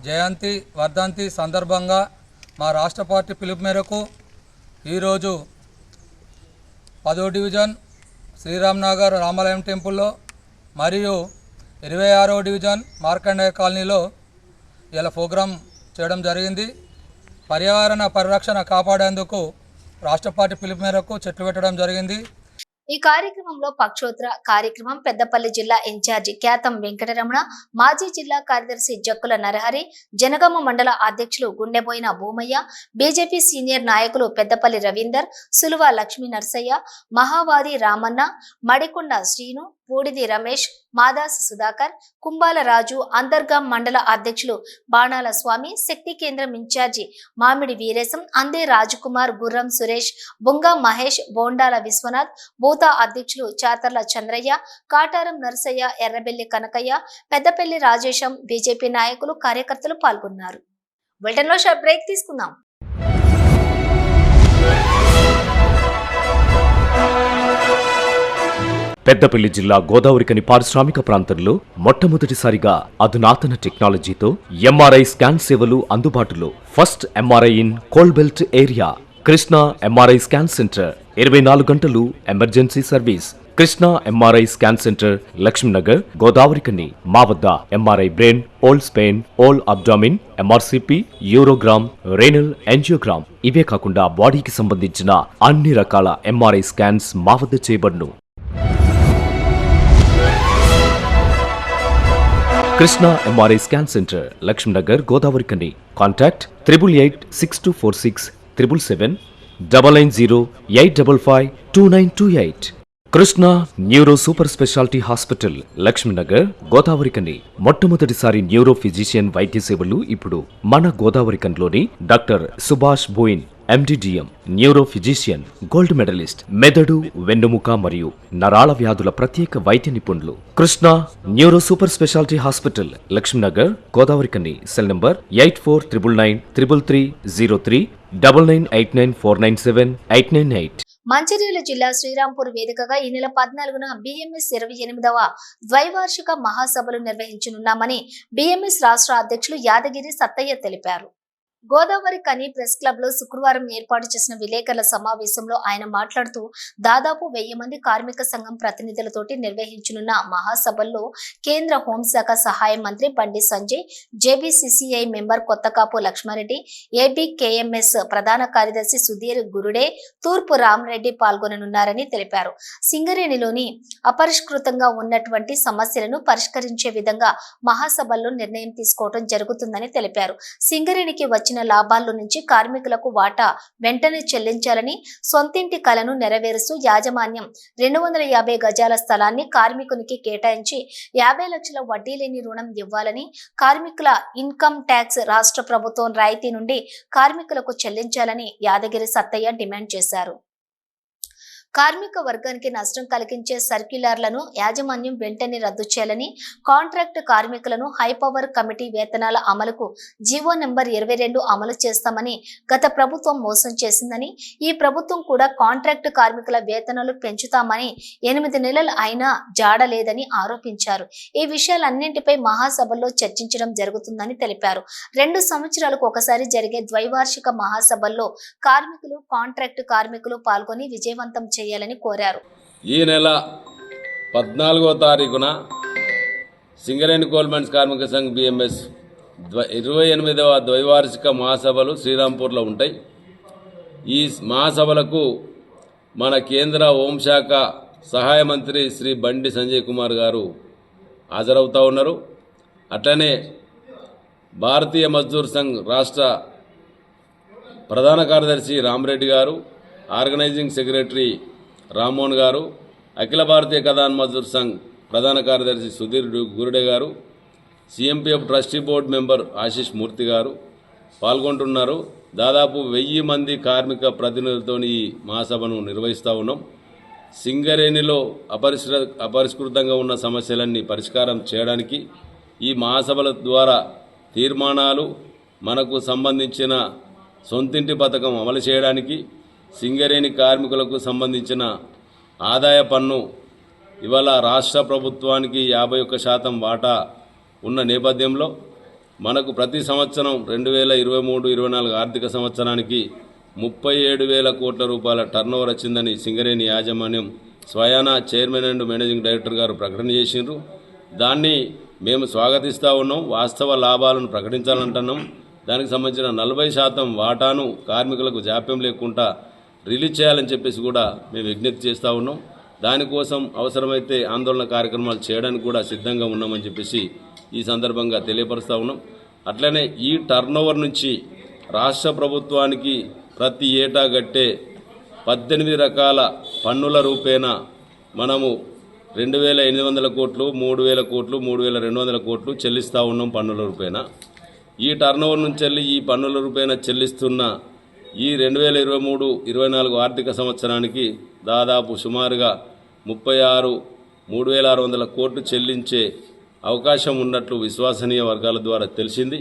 జయంతి వర్ధంతి సందర్భంగా మా రాష్ట్ర పార్టీ పిలుపు మేరకు ఈరోజు 10వ డివిజన్ శ్రీరామ్ నగర్ రామాలయం టెంపుల్లో మరియు 26వ డివిజన్ మార్కండేయ కాలనీలో ఇలా ప్రోగ్రాం చేయడం జరిగింది. పర్యావరణ పరిరక్షణ కాపాడేందుకు రాష్ట్ర పార్టీ పిలుపు మేరకు చెట్లు పెట్టడం జరిగింది. ఈ కార్యక్రమంలో పక్షోత్తర కార్యక్రమం పెద్దపల్లి జిల్లా ఇన్ఛార్జి ఖ్యాతం వెంకటరమణ, మాజీ జిల్లా కార్యదర్శి జక్కుల నరహరి, జనగామ మండల అధ్యక్షులు గుండెబోయిన భూమయ్య, బీజేపీ సీనియర్ నాయకులు పెద్దపల్లి రవీందర్, సులువ లక్ష్మీ నర్సయ్య, మహావాది రామన్న, మడికొండ శ్రీను, పూడిది రమేష్, మాదాస్ సుధాకర్, కుంబాల రాజు, అంతర్గాం మండల అధ్యక్షులు బాణాల స్వామి, శక్తి కేంద్రం ఇన్ఛార్జి మామిడి వీరేశం, అందే రాజకుమార్, గుర్రం సురేష్, బొంగా మహేష్, బోండాల విశ్వనాథ్, బూతా అధ్యక్షులు చాతర్ల చంద్రయ్య, కాటారం నర్సయ్య, ఎర్రబెల్లి కనకయ్య, పెద్దపల్లి రాజేశం, బీజేపీ నాయకులు, కార్యకర్తలు పాల్గొన్నారు. బులెటిన్లో షార్ట్ బ్రేక్ తీసుకుందాం. పెద్దపల్లి జిల్లా గోదావరికని పారిశ్రామిక ప్రాంతంలో మొట్టమొదటిసారిగా అధునాతన టెక్నాలజీతో ఎంఆర్ఐ స్కాన్ సేవలు అందుబాటులో. First MRI in coal belt area. Krishna MRI scan centre 24 గంటలు emergency service. Krishna MRI scan centre, Lakshminagar, Godavarikhani. మా వద్ద MRI brain, whole spine, whole abdomen, MRCP, urogram, renal angiogram, ఇవే కాకుండా బాడీకి సంబంధించిన అన్ని రకాల ఎంఆర్ఐ స్కాన్స్ మా వద్ద చేయబడును. Krishna MRI scan centre, Lakshminagar, Godavarikhani. Contact 8886 777 990 855 2928. Krishna neuro super speciality hospital, Lakshminagar, Godavarikhani. మొట్టమొదటిసారి న్యూరో ఫిజిషియన్ వైద్య సేవలు ఇప్పుడు మన గోదావరికన్లోని doctor Subhash Boyin, MDDM, neuro physician, gold medallist, మెదడు, వెన్నుముక మరియు నరాల వ్యాధుల ప్రత్యేక వైద్య నిపుణులు. Krishna neuro super speciality hospital, Lakshminagar, Godavarikhani. Cell number 8499 333 03 9989 497 898. Mancherial జిల్లా శ్రీరాంపూర్ వేదికగా ఈ నెల 14న బిఎంఎస్ 28వ ద్వైవార్షిక మహాసభలు నిర్వహించనున్నామని బిఎంఎస్ రాష్ట్ర అధ్యక్షులు యాదగిరి సత్తయ్య తెలిపారు. గోదావరి కని ప్రెస్ క్లబ్ లో శుక్రవారం ఏర్పాటు చేసిన విలేకరుల సమావేశంలో ఆయన మాట్లాడుతూ దాదాపు 1000 మంది కార్మిక సంఘం ప్రతినిధులతోటి నిర్వహించనున్న మహాసభల్లో కేంద్ర హోంశాఖ సహాయ మంత్రి బండి సంజయ్, జేబీసీసీఐ మెంబర్ కొత్తకాపు లక్ష్మారెడ్డి, ఏబీకేఎంఎస్ ప్రధాన కార్యదర్శి సుధీర్ గురుడే, తూర్పు రామరెడ్డి పాల్గొననున్నారని తెలిపారు. సింగరేణిలోని అపరిష్కృతంగా ఉన్నటువంటి సమస్యలను పరిష్కరించే విధంగా మహాసభల్లో నిర్ణయం తీసుకోవడం జరుగుతుందని తెలిపారు. సింగరేణికి వచ్చిన వచ్చిన లాభాల్లో నుంచి కార్మికులకు వాటా వెంటనే చెల్లించాలని, సొంతింటి కలను నెరవేరుస్తూ యాజమాన్యం 250 గజాల స్థలాన్ని కార్మికునికి కేటాయించి 50 లక్షల వడ్డీ లేని రుణం ఇవ్వాలని, కార్మికుల ఇన్కమ్ ట్యాక్స్ రాష్ట్ర ప్రభుత్వం రాయితీ నుండి కార్మికులకు చెల్లించాలని యాదగిరి సత్తయ్య డిమాండ్ చేశారు. కార్మిక వర్గానికి నష్టం కలిగించే సర్క్యులర్లను యాజమాన్యం వెంటనే రద్దు చేయాలని, కాంట్రాక్ట్ కార్మికులను హైపవర్ కమిటీ వేతనాల అమలుకు జీవో నెంబర్ 22 అమలు చేస్తామని గత ప్రభుత్వం మోసం చేసిందని, ఈ ప్రభుత్వం కూడా కాంట్రాక్ట్ కార్మికుల వేతనాలు పెంచుతామని 8 నెలలు అయినా జాడలేదని ఆరోపించారు. ఈ విషయాలన్నింటిపై మహాసభల్లో చర్చించడం జరుగుతుందని తెలిపారు. 2 సంవత్సరాలకు ఒకసారి జరిగే ద్వైవార్షిక మహాసభల్లో కార్మికులు, కాంట్రాక్ట్ కార్మికులు పాల్గొని విజయవంతం చేయాలని కోరారు. ఈ నెల 14వ తారీఖున సింగరేణి కోల్ మైన్స్ కార్మిక సంఘ్ BMS 28వ ద్వైవార్షిక మహాసభలు శ్రీరాంపూర్లో ఉంటాయి. ఈ మహాసభలకు మన కేంద్ర హోంశాఖ సహాయ మంత్రి శ్రీ బండి సంజయ్ కుమార్ గారు హాజరవుతూ ఉన్నారు. అట్లనే భారతీయ మజ్దూర్ సంఘ్ రాష్ట్ర ప్రధాన కార్యదర్శి రామరెడ్డి గారు, ఆర్గనైజింగ్ సెక్రటరీ రామ్మోహన్ గారు, అఖిల భారతీయ కదాన్ మజ్దూర్ సంఘ్ ప్రధాన కార్యదర్శి సుధీర్ గురుడే గారు, CMPF trustee board member Ashish Murthy గారు పాల్గొంటున్నారు. దాదాపు 1000 మంది కార్మిక ప్రతినిధులతో ఈ మహాసభను నిర్వహిస్తూ ఉన్నాం. సింగరేణిలో అపరిష్కృతంగా ఉన్న సమస్యలన్నీ పరిష్కారం చేయడానికి ఈ మహాసభల ద్వారా తీర్మానాలు, మనకు సంబంధించిన సొంతింటి పథకం అమలు చేయడానికి, సింగరేణి కార్మికులకు సంబంధించిన ఆదాయ పన్ను ఇవాళ రాష్ట్ర ప్రభుత్వానికి 51% వాటా ఉన్న నేపథ్యంలో మనకు ప్రతి సంవత్సరం 2023-24 ఆర్థిక సంవత్సరానికి 37,000 కోట్ల రూపాయల టర్నోవర్ వచ్చిందని సింగరేణి యాజమాన్యం స్వయానా చైర్మన్ అండ్ మేనేజింగ్ డైరెక్టర్ గారు ప్రకటన చేసిండ్రు. దాన్ని మేము స్వాగతిస్తూ ఉన్నాం. వాస్తవ లాభాలను ప్రకటించాలంటున్నాం. దానికి సంబంధించిన 40% వాటాను కార్మికులకు జాప్యం లేకుండా రిలీజ్ చేయాలని చెప్పేసి కూడా మేము విజ్ఞప్తి చేస్తూ ఉన్నాం. దానికోసం అవసరమైతే ఆందోళన కార్యక్రమాలు చేయడానికి కూడా సిద్ధంగా ఉన్నామని చెప్పేసి ఈ సందర్భంగా తెలియపరుస్తూ ఉన్నాం. అట్లనే ఈ టర్నోవర్ నుంచి రాష్ట్ర ప్రభుత్వానికి ప్రతి ఏటా గట్టే 18 రకాల పన్నుల రూపేణా మనము 2,800 కోట్లు, 3,000 కోట్లు, 3,200 కోట్లు చెల్లిస్తూ ఉన్నాం పన్నుల రూపేణా. ఈ టర్నోవర్ నుంచి వెళ్ళి ఈ పన్నుల రూపేణా చెల్లిస్తున్న ఈ 2023-24 ఆర్థిక సంవత్సరానికి దాదాపు సుమారుగా 3,600 కోట్లు చెల్లించే అవకాశం ఉన్నట్లు విశ్వసనీయ వర్గాల ద్వారా తెలిసింది.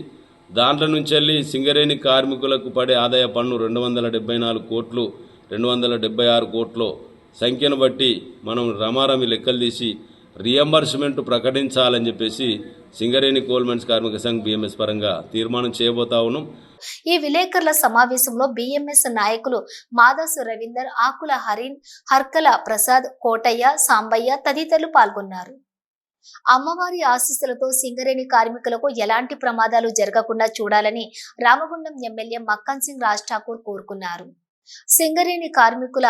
దాంట్లో నుంచి వెళ్ళి సింగరేణి కార్మికులకు పడే ఆదాయ పన్ను 274 కోట్లు, 276 కోట్లు సంఖ్యను బట్టి మనం రమారమి లెక్కలు తీసి రియంబర్స్మెంట్ ప్రకటించాలని చెప్పేసి సింగరేణి కోల్ మైన్స్ కార్మిక సంఘ్ BMS పరంగా తీర్మానం చేయబోతా ఉన్నాం. ఈ విలేకరుల సమావేశంలో BMS నాయకులు మాదాసు రవీందర్, ఆకుల హరిన్, హర్కల ప్రసాద్, కోటయ్య, సాంబయ్య తదితరులు పాల్గొన్నారు. అమ్మవారి ఆశీస్సులతో సింగరేణి కార్మికులకు ఎలాంటి ప్రమాదాలు జరగకుండా చూడాలని రామగుండం ఎమ్మెల్యే మక్కన్ సింగ్ రాజ్ ఠాకూర్ కోరుకున్నారు. సింగరేణి కార్మికుల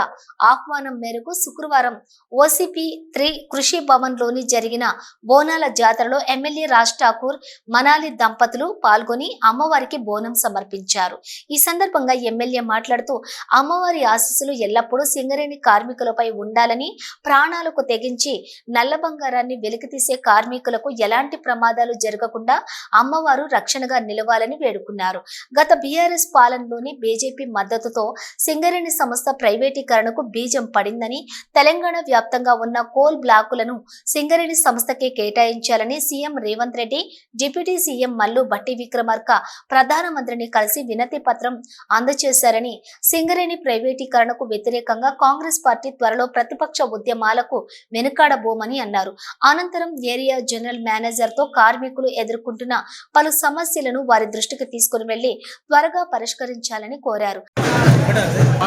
ఆహ్వానం మేరకు శుక్రవారం OCP3 కృషి భవన్ లోని జరిగిన బోనాల జాతరలో ఎమ్మెల్యే రాజ్ ఠాకూర్, మనాలి దంపతులు పాల్గొని అమ్మవారికి బోనం సమర్పించారు. ఈ సందర్భంగా ఎమ్మెల్యే మాట్లాడుతూ అమ్మవారి ఆశీస్సులు ఎల్లప్పుడూ సింగరేణి కార్మికులపై ఉండాలని, ప్రాణాలకు తెగించి నల్ల బంగారాన్ని వెలికితీసే కార్మికులకు ఎలాంటి ప్రమాదాలు జరగకుండా అమ్మవారు రక్షణగా నిలవాలని వేడుకున్నారు. గత BRS పాలనలోని BJP మద్దతుతో సింగరేణి సంస్థ ప్రైవేటీకరణకు బీజం పడిందని, తెలంగాణ వ్యాప్తంగా ఉన్న కోల్ బ్లాకులను సింగరేణి సంస్థకే కేటాయించాలని CM Revanth Reddy, deputy CM Mallu Bhatti Vikramarka ప్రధానమంత్రిని కలిసి వినతి పత్రం అందజేశారని, సింగరేణి ప్రైవేటీకరణకు వ్యతిరేకంగా కాంగ్రెస్ పార్టీ త్వరలో ప్రతిపక్ష ఉద్యమాలకు వెనుకాడబోమని అన్నారు. అనంతరం ఏరియా జనరల్ మేనేజర్ తో కార్మికులు ఎదుర్కొంటున్న పలు సమస్యలను వారి దృష్టికి తీసుకుని వెళ్లి త్వరగా పరిష్కరించాలని కోరారు.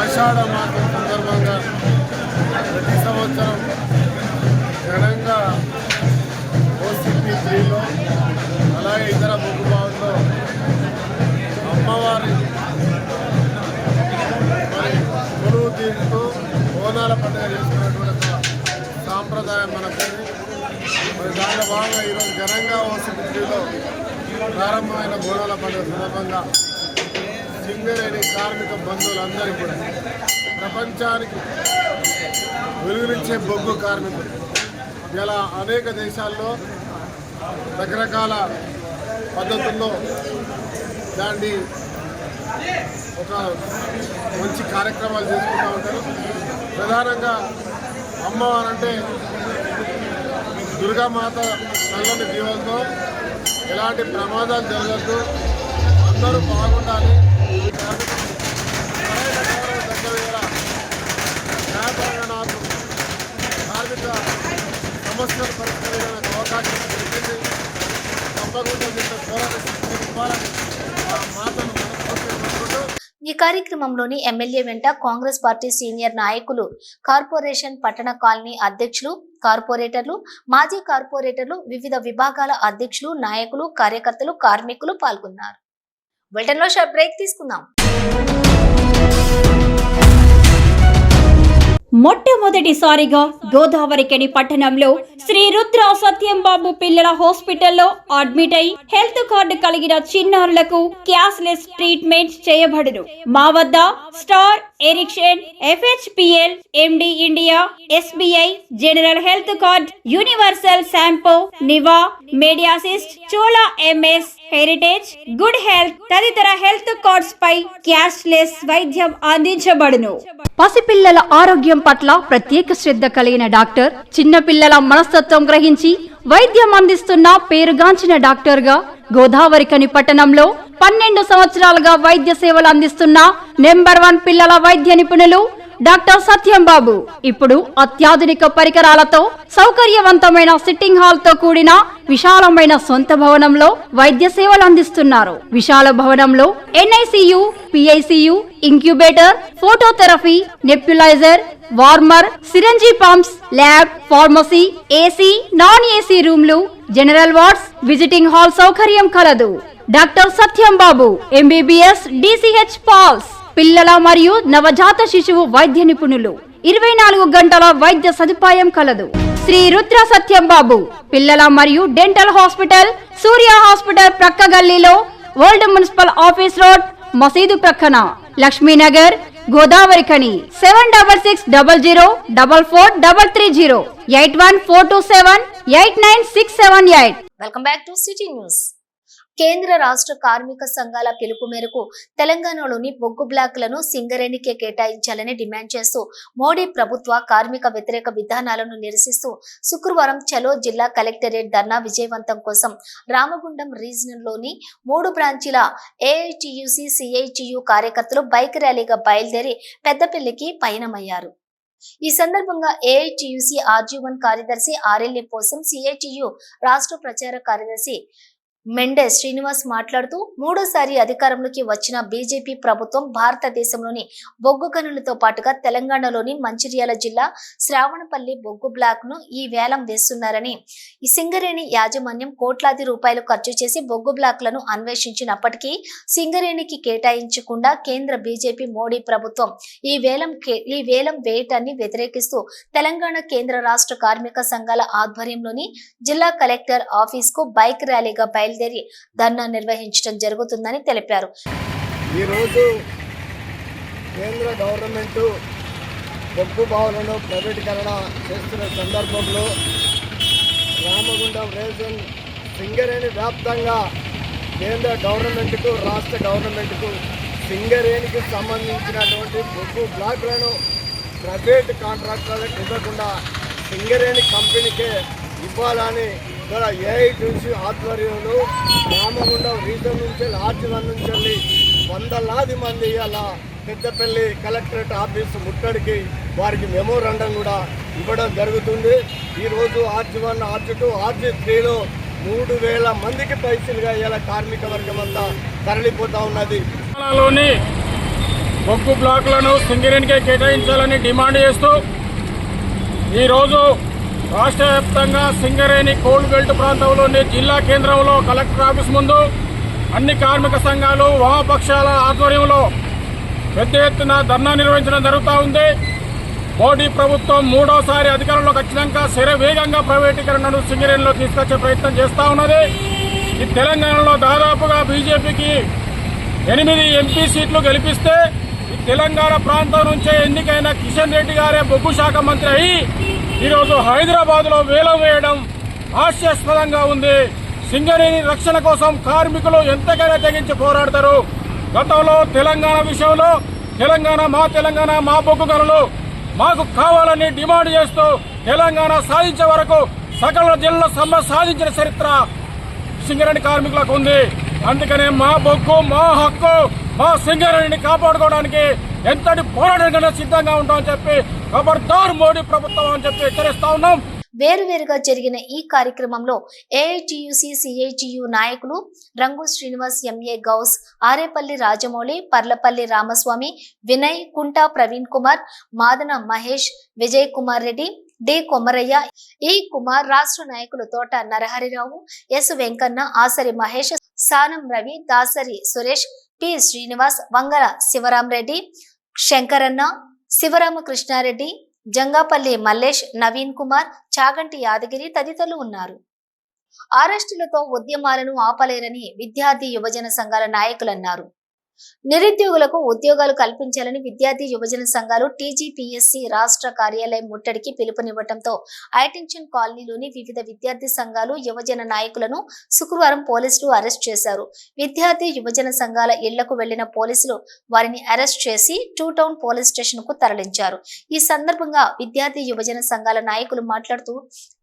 ఆషాఢ మాసం సందర్భంగా ప్రతి సంవత్సరం ఘనంగా OCP3లో అలాగే ఇతర బొగ్గుబావుల్లో అమ్మవారి కొలువు తీరుతూ బోనాల పండుగ చేసుకున్నటువంటి సాంప్రదాయం మనకు. మరి దానిలో భాగంగా ఈరోజు ఘనంగా OCP3లో ప్రారంభమైన బోనాల పండుగ సందర్భంగా సింగరేణి కార్మిక బంధువులందరికీ కూడా ప్రపంచానికి వెలుగునిచ్చే బొగ్గు కార్మికులు ఇలా అనేక దేశాల్లో రకరకాల పద్ధతుల్లో దాన్ని ఒక మంచి కార్యక్రమాలు చేసుకుంటూ ఉంటారు. ప్రధానంగా అమ్మవారంటే దుర్గామాత చల్లని దీవులతో ఎలాంటి ప్రమాదాలు జరగద్దు, అందరూ బాగుండాలి, దగ్గర న్యాయపరంగా నాకు కార్మిక సమస్యలు పరిష్కరించడానికి అవకాశం దొరికింది. తప్పకుండా దీంట్లో పోరాటం ఇవ్వాలని మాటను మనస్ఫూర్తిగా. ఈ కార్యక్రమంలోని ఎమ్మెల్యే వెంట కాంగ్రెస్ పార్టీ సీనియర్ నాయకులు, కార్పొరేషన్ పట్టణ కాలనీ అధ్యక్షులు, కార్పొరేటర్లు, మాజీ కార్పొరేటర్లు, వివిధ విభాగాల అధ్యక్షులు, నాయకులు, కార్యకర్తలు, కార్మికులు పాల్గొన్నారు. బులెటిన్లో షార్ట్ బ్రేక్ తీసుకుందాం. మొట్టమొదటిసారిగా గోదావరికని పట్టణంలో శ్రీ రుద్ర సత్యంబాబు పిల్లల హాస్పిటల్లో అడ్మిట్ అయి హెల్త్ కార్డు కలిగిన చిన్నారులకు క్యాష్లెస్ ట్రీట్మెంట్ చేయబడును. మా వద్ద Star, Ericson, FHPL, MD India, SBI, general health card, universal Sompo, Niva, Medi Assist, Chola MS, heritage, good health తదితర హెల్త్ కార్డ్స్ పై క్యాష్లెస్ వైద్యం అందించబడును. పసిపిల్లల ఆరోగ్యం పట్ల ప్రత్యేక శ్రద్ధ కలిగిన డాక్టర్, చిన్నపిల్లల మనస్తత్వం గ్రహించి వైద్యం అందిస్తున్న పేరుగాంచిన డాక్టర్ గా గోదావరికని పట్టణంలో 12 సంవత్సరాలుగా వైద్య సేవలు అందిస్తున్న నెంబర్ 1 పిల్లల వైద్య నిపుణులు డాక్టర్ సత్యంబాబు ఇప్పుడు అత్యాధునిక పరికరాలతో సౌకర్యవంతమైన సిట్టింగ్ హాల్ తో కూడిన విశాలమైన సొంత భవనంలో వైద్య సేవలు అందిస్తున్నారు. విశాల భవనంలో NICU, PICU, incubator, phototherapy, nebuliser, warmer, syringe pumps, lab, pharmacy, AC, non AC రూమ్లు, జనరల్ వార్డ్స్, విజిటింగ్ హాల్ సౌకర్యం కలదు. Doctor Satyambabu MBBS, DCH PALS, పిల్లల మరియు నవజాత శిశువు వైద్య నిపుణులు, 24 గంటల వైద్య సదుపాయం కలదు. శ్రీ రుద్ర సత్యంబాబు పిల్లల మరియు డెంటల్ హాస్పిటల్, సూర్య హాస్పిటల్ ప్రక్క గల్లీలో, ఓల్డ్ మున్సిపల్ ఆఫీస్ రోడ్, మసీదు ప్రక్కన, Lakshmi Nagar, Godavarikhani. 7600044330 8142789678. Welcome back to city news. కేంద్ర రాష్ట్ర కార్మిక సంఘాల పిలుపు మేరకు తెలంగాణలోని బొగ్గు బ్లాక్లను సింగరేణికే కేటాయించాలని డిమాండ్ చేస్తూ మోడీ ప్రభుత్వ కార్మిక వ్యతిరేక విధానాలను నిరసిస్తూ శుక్రవారం చలో జిల్లా కలెక్టరేట్ ధర్నా విజయవంతం కోసం రామగుండం రీజన్లోని 3 బ్రాంచీల AITUC, CITU కార్యకర్తలు బైక్ ర్యాలీగా బయలుదేరి పెద్దపల్లికి పయనమయ్యారు. ఈ సందర్భంగా AITUC RG1 కార్యదర్శి RLA కోసం CITU రాష్ట్ర ప్రచార కార్యదర్శి మెండెస్ శ్రీనివాస్ మాట్లాడుతూ మూడోసారి అధికారంలోకి వచ్చిన బీజేపీ ప్రభుత్వం భారతదేశంలోని బొగ్గు గనులతో పాటుగా తెలంగాణలోని మంచిర్యాల జిల్లా శ్రావణపల్లి బొగ్గు బ్లాక్ ను ఈ వేలం వేస్తున్నారని, ఈ సింగరేణి యాజమాన్యం కోట్లాది రూపాయలు ఖర్చు చేసి బొగ్గు బ్లాక్లను అన్వేషించినప్పటికీ సింగరేణికి కేటాయించకుండా కేంద్ర బీజేపీ మోడీ ప్రభుత్వం ఈ వేలం వేయటాన్ని వ్యతిరేకిస్తూ తెలంగాణ కేంద్ర రాష్ట్ర కార్మిక సంఘాల ఆధ్వర్యంలోని జిల్లా కలెక్టర్ ఆఫీస్ కు బైక్ ర్యాలీగా బయలుదేరి ధర్నా నిర్వహించడం జరుగుతుందని తెలిపారు. ఈ రోజు కేంద్ర గవర్నమెంట్ బొగ్గు బావులను ప్రైవేటీకరణ చేస్తున్న సందర్భంలో రామగుండం రీజన్ సింగరేణి వ్యాప్తంగా కేంద్ర గవర్నమెంట్కు, రాష్ట్ర గవర్నమెంట్కు సింగరేణికి సంబంధించినటువంటి బొగ్గు బ్లాక్లను ప్రైవేట్ కాంట్రాక్టర్లకు ఇవ్వకుండా సింగరేణి కంపెనీకే ఇవ్వాలని ఇక్కడ AITUC ఆధ్వర్యంలో రామగుండం రీజన్ నుంచి RG1 నుంచి వెళ్ళి వందలాది మంది అలా పెద్దపల్లి కలెక్టరేట్ ఆఫీస్ ముట్టడికి వారికి మెమోరాండం కూడా ఇవ్వడం జరుగుతుంది. ఈరోజు RG1, RG2, RG3లో 3000 మందికి పైసలుగా ఇలా కార్మిక వర్గం అంతా తరలిపోతా ఉన్నది. బొగ్గు బ్లాక్లను సింగరేణికే కేటాయించాలని డిమాండ్ చేస్తూ ఈరోజు రాష్ట్ర వ్యాప్తంగా సింగరేణి కోల్డ్ బెల్ట్ ప్రాంతంలోని జిల్లా కేంద్రంలో కలెక్టర్ ఆఫీస్ ముందు అన్ని కార్మిక సంఘాలు, వామపక్షాల ఆధ్వర్యంలో పెద్ద ఎత్తున ధర్నా నిర్వహించడం జరుగుతూ ఉంది. మోడీ ప్రభుత్వం మూడోసారి అధికారంలోకి వచ్చినాక శరవేగంగా ప్రైవేటీకరణను సింగరేణిలో తీసుకొచ్చే ప్రయత్నం చేస్తూ ఉన్నది. ఈ తెలంగాణలో దాదాపుగా బీజేపీకి 8 ఎంపీ సీట్లు గెలిపిస్తే తెలంగాణ ప్రాంతం నుంచే ఎన్నికైన కిషన్ రెడ్డి గారే బొగ్గు శాఖ మంత్రి అయి ఈరోజు హైదరాబాద్లో వేలం వేయడం హాస్యాస్పదంగా ఉంది. సింగరేణి రక్షణ కోసం కార్మికులు ఎంతకైనా తెగించి పోరాడతారు. గతంలో తెలంగాణ విషయంలో తెలంగాణ మా బొగ్గు గనులు మాకు కావాలని డిమాండ్ చేస్తూ తెలంగాణ సాధించే వరకు సకల జిల్లా సమ్మె సాధించిన చరిత్ర సింగరేణి కార్మికులకు ఉంది. అందుకనే మా బొగ్గు, మా హక్కు, మా సింగరేణిని కాపాడుకోవడానికి ఎంతటి పోరాటం సిద్ధంగా ఉంటామని చెప్పి ఖబర్దార్ మోడీ ప్రభుత్వం అని చెప్పి హెచ్చరిస్తా ఉన్నాం. వేరువేరుగా జరిగిన ఈ కార్యక్రమంలో ఏఐటియుసి సిఐటియు నాయకులు రంగు శ్రీనివాస్, ఎంఏ గౌస్, ఆరేపల్లి రాజమౌళి, పర్లపల్లి రామస్వామి, వినయ్, కుంటా ప్రవీణ్ కుమార్, మాదన మహేష్, విజయ్ కుమార్ రెడ్డి, డి కొమరయ్య, ఈ కుమార్, రాష్ట్ర నాయకులు తోట నరహరిరావు, ఎస్ వెంకన్న, ఆసరి మహేష్, సానం రవి, దాసరి సురేష్, పి శ్రీనివాస్, వంగల శివరామరెడ్డి, శంకరన్న, శివరామకృష్ణారెడ్డి, జంగాపల్లి మల్లేష్, నవీన్ కుమార్, చాగంటి యాదగిరి తదితరులు ఉన్నారు. అరెస్టులతో ఉద్యమాలను ఆపలేరని విద్యార్థి యువజన సంఘాల నాయకులు అన్నారు. నిరుద్యోగులకు ఉద్యోగాలు కల్పించాలని విద్యార్థి యువజన సంఘాలు టీజీపీఎస్సీ రాష్ట్ర కార్యాలయం ముట్టడికి పిలుపునివ్వడంతో ఐటెన్షన్ కాలనీలోని వివిధ విద్యార్థి సంఘాలు యువజన నాయకులను శుక్రవారం పోలీసులు అరెస్ట్ చేశారు. విద్యార్థి యువజన సంఘాల ఇళ్లకు వెళ్లిన పోలీసులు వారిని అరెస్ట్ చేసి టూ టౌన్ పోలీస్ స్టేషన్ కు తరలించారు. ఈ సందర్భంగా విద్యార్థి యువజన సంఘాల నాయకులు మాట్లాడుతూ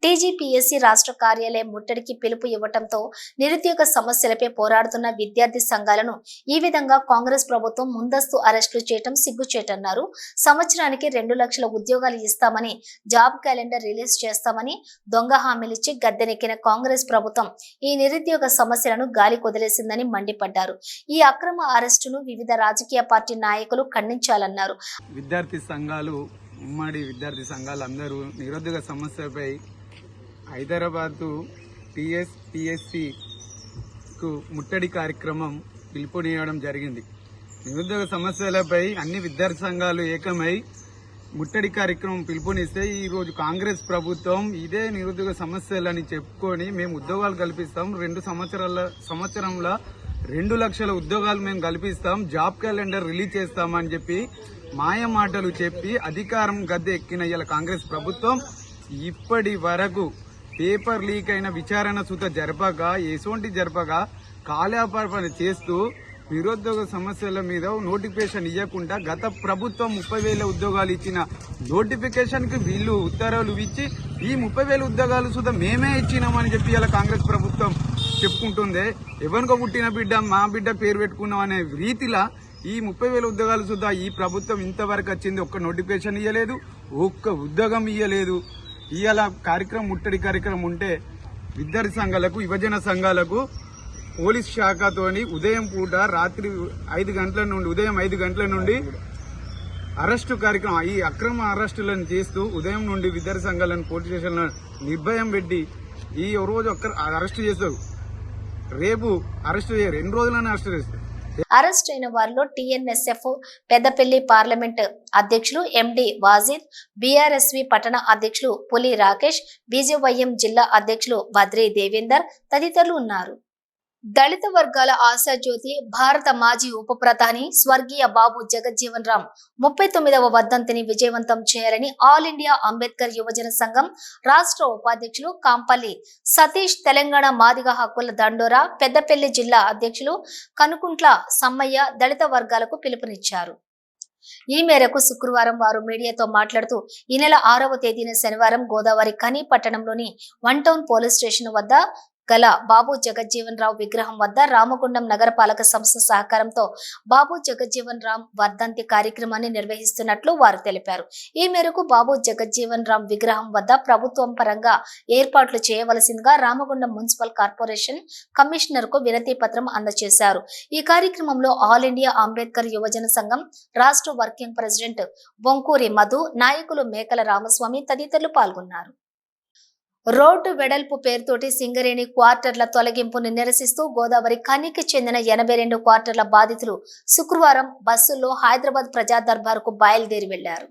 టీజీపీఎస్సీ రాష్ట్ర కార్యాలయం ముట్టడికి పిలుపు ఇవ్వడంతో నిరుద్యోగ సమస్యలపై పోరాడుతున్న విద్యార్థి సంఘాలను ఈ విధంగా కాంగ్రెస్ ప్రభుత్వం ముందస్తు అరెస్టులు చేయడం సిగ్గుచేటన్నారు. సంవత్సరానికి 2 లక్షల ఉద్యోగాలు ఇస్తామని, జాబ్ క్యాలెండర్ రిలీజ్ చేస్తామని దొంగ హామీలిచ్చి గద్దెనెక్కిన కాంగ్రెస్ ప్రభుత్వం ఈ నిరుద్యోగ సమస్యలను గాలి కొదిలేసిందని మండిపడ్డారు. ఈ అక్రమ అరెస్టును వివిధ రాజకీయ పార్టీ నాయకులు ఖండించాలన్నారు. విద్యార్థి సంఘాలు, ఉమ్మడి విద్యార్థి సంఘాలు అందరూ నిరుద్యోగ సమస్యపై హైదరాబాద్ టీఎస్పీఎస్సీకు ముట్టడి కార్యక్రమం పిలుపునివ్వడం జరిగింది. నిరుద్యోగ సమస్యలపై అన్ని విద్యార్థి సంఘాలు ఏకమై ముట్టడి కార్యక్రమం పిలుపునిస్తే ఈరోజు కాంగ్రెస్ ప్రభుత్వం ఇదే నిరుద్యోగ సమస్యలని చెప్పుకొని మేము ఉద్యోగాలు కల్పిస్తాం, 2 సంవత్సరంలో 2 లక్షల ఉద్యోగాలు మేము కల్పిస్తాం, జాబ్ క్యాలెండర్ రిలీజ్ చేస్తామని చెప్పి మాయ మాటలు చెప్పి అధికారం గద్దె ఎక్కిన ఇలా కాంగ్రెస్ ప్రభుత్వం ఇప్పటి వరకు పేపర్ లీక్ అయిన విచారణ సుత జరపగా కాలయాపన చేస్తూ నిరుద్యోగ సమస్యల మీద నోటిఫికేషన్ ఇవ్వకుండా గత ప్రభుత్వం 30,000 ఉద్యోగాలు ఇచ్చిన నోటిఫికేషన్ కి వీళ్ళు ఉత్తర్వులు ఇచ్చి ఈ 30,000 ఉద్యోగాలు సుధా మేమే ఇచ్చినామని చెప్పి ఇలా కాంగ్రెస్ ప్రభుత్వం చెప్పుకుంటుంది. ఎవరికో పుట్టిన బిడ్డ మా బిడ్డ పేరు పెట్టుకున్నాం అనే రీతిలా ఈ 30,000 ఉద్యోగాలు సుధా ఈ ప్రభుత్వం ఇంతవరకు వచ్చింది. ఒక్క నోటిఫికేషన్ ఇవ్వలేదు, ఒక్క ఉద్యోగం ఇవ్వలేదు. ఇవాళ కార్యక్రమం ముట్టడి కార్యక్రమం ఉంటే విద్యార్థి సంఘాలకు, యువజన సంఘాలకు పోలీస్ శాఖతోని ఉదయం పూట రాత్రి 5 గంటల నుండి ఉదయం 5 గంటల నుండి అరెస్టు కార్యక్రమం, ఈ అక్రమ అరెస్టులను చేస్తూ ఉదయం నుండి విద్యార్థి సంఘాలను పోలీస్ స్టేషన్లో నిర్భయం పెట్టి ఈ రోజు అరెస్టు చేస్తారు, రేపు అరెస్టు చేయరు, 2 రోజులనే అరెస్టు చేస్తారు. అరెస్ట్ అయిన వారిలో టీఎన్ఎస్ఎఫ్ పెద్దపల్లి పార్లమెంట్ అధ్యక్షులు ఎండి వాజిద్, బీఆర్ఎస్వి పట్టణ అధ్యక్షులు పులి రాకేష్, బీజేవైఎం జిల్లా అధ్యక్షులు బద్రీ దేవేందర్ తదితరులు ఉన్నారు. దళిత వర్గాల ఆశాజ్యోతి, భారత మాజీ ఉప ప్రధాని స్వర్గీయ బాబు జగజ్జీవన్ రామ్ 39వ వర్ధంతిని విజయవంతం చేయాలని ఆల్ ఇండియా అంబేద్కర్ యువజన సంఘం రాష్ట్ర ఉపాధ్యక్షులు కాంపల్లి సతీష్, తెలంగాణ మాదిగ హక్కుల దండోరా పెద్దపల్లి జిల్లా అధ్యక్షులు కనుకుంట్ల సమ్మయ్య దళిత వర్గాలకు పిలుపునిచ్చారు. ఈ మేరకు శుక్రవారం వారు మీడియాతో మాట్లాడుతూ ఈ నెల 6వ తేదీన శనివారం గోదావరి ఖని పట్టణంలోని 1 టౌన్ పోలీస్ స్టేషన్ వద్ద గల బాబు జగజ్జీవన్ రావు విగ్రహం వద్ద రామగుండం నగరపాలక సంస్థ సహకారంతో బాబు జగజ్జీవన్ రామ్ వర్ధంతి కార్యక్రమాన్ని నిర్వహిస్తున్నట్లు వారు తెలిపారు. ఈ మేరకు బాబు జగజ్జీవన్ రామ్ విగ్రహం వద్ద ప్రభుత్వం పరంగా ఏర్పాట్లు చేయవలసిందిగా రామగుండం మున్సిపల్ కార్పొరేషన్ కమిషనర్ కు వినతి పత్రం అందజేశారు. ఈ కార్యక్రమంలో ఆల్ ఇండియా అంబేద్కర్ యువజన సంఘం రాష్ట్ర వర్కింగ్ ప్రెసిడెంట్ బొంకూరి మధు, నాయకులు మేకల రామస్వామి తదితరులు పాల్గొన్నారు. రోడ్డు వెడల్పు పేరుతోటి సింగరేణి క్వార్టర్ల తొలగింపును నిరసిస్తూ గోదావరి ఖనికి చెందిన 82 క్వార్టర్ల బాధితులు శుక్రవారం బస్సుల్లో హైదరాబాద్ ప్రజా దర్బార్కు బయలుదేరి వెళ్లారు.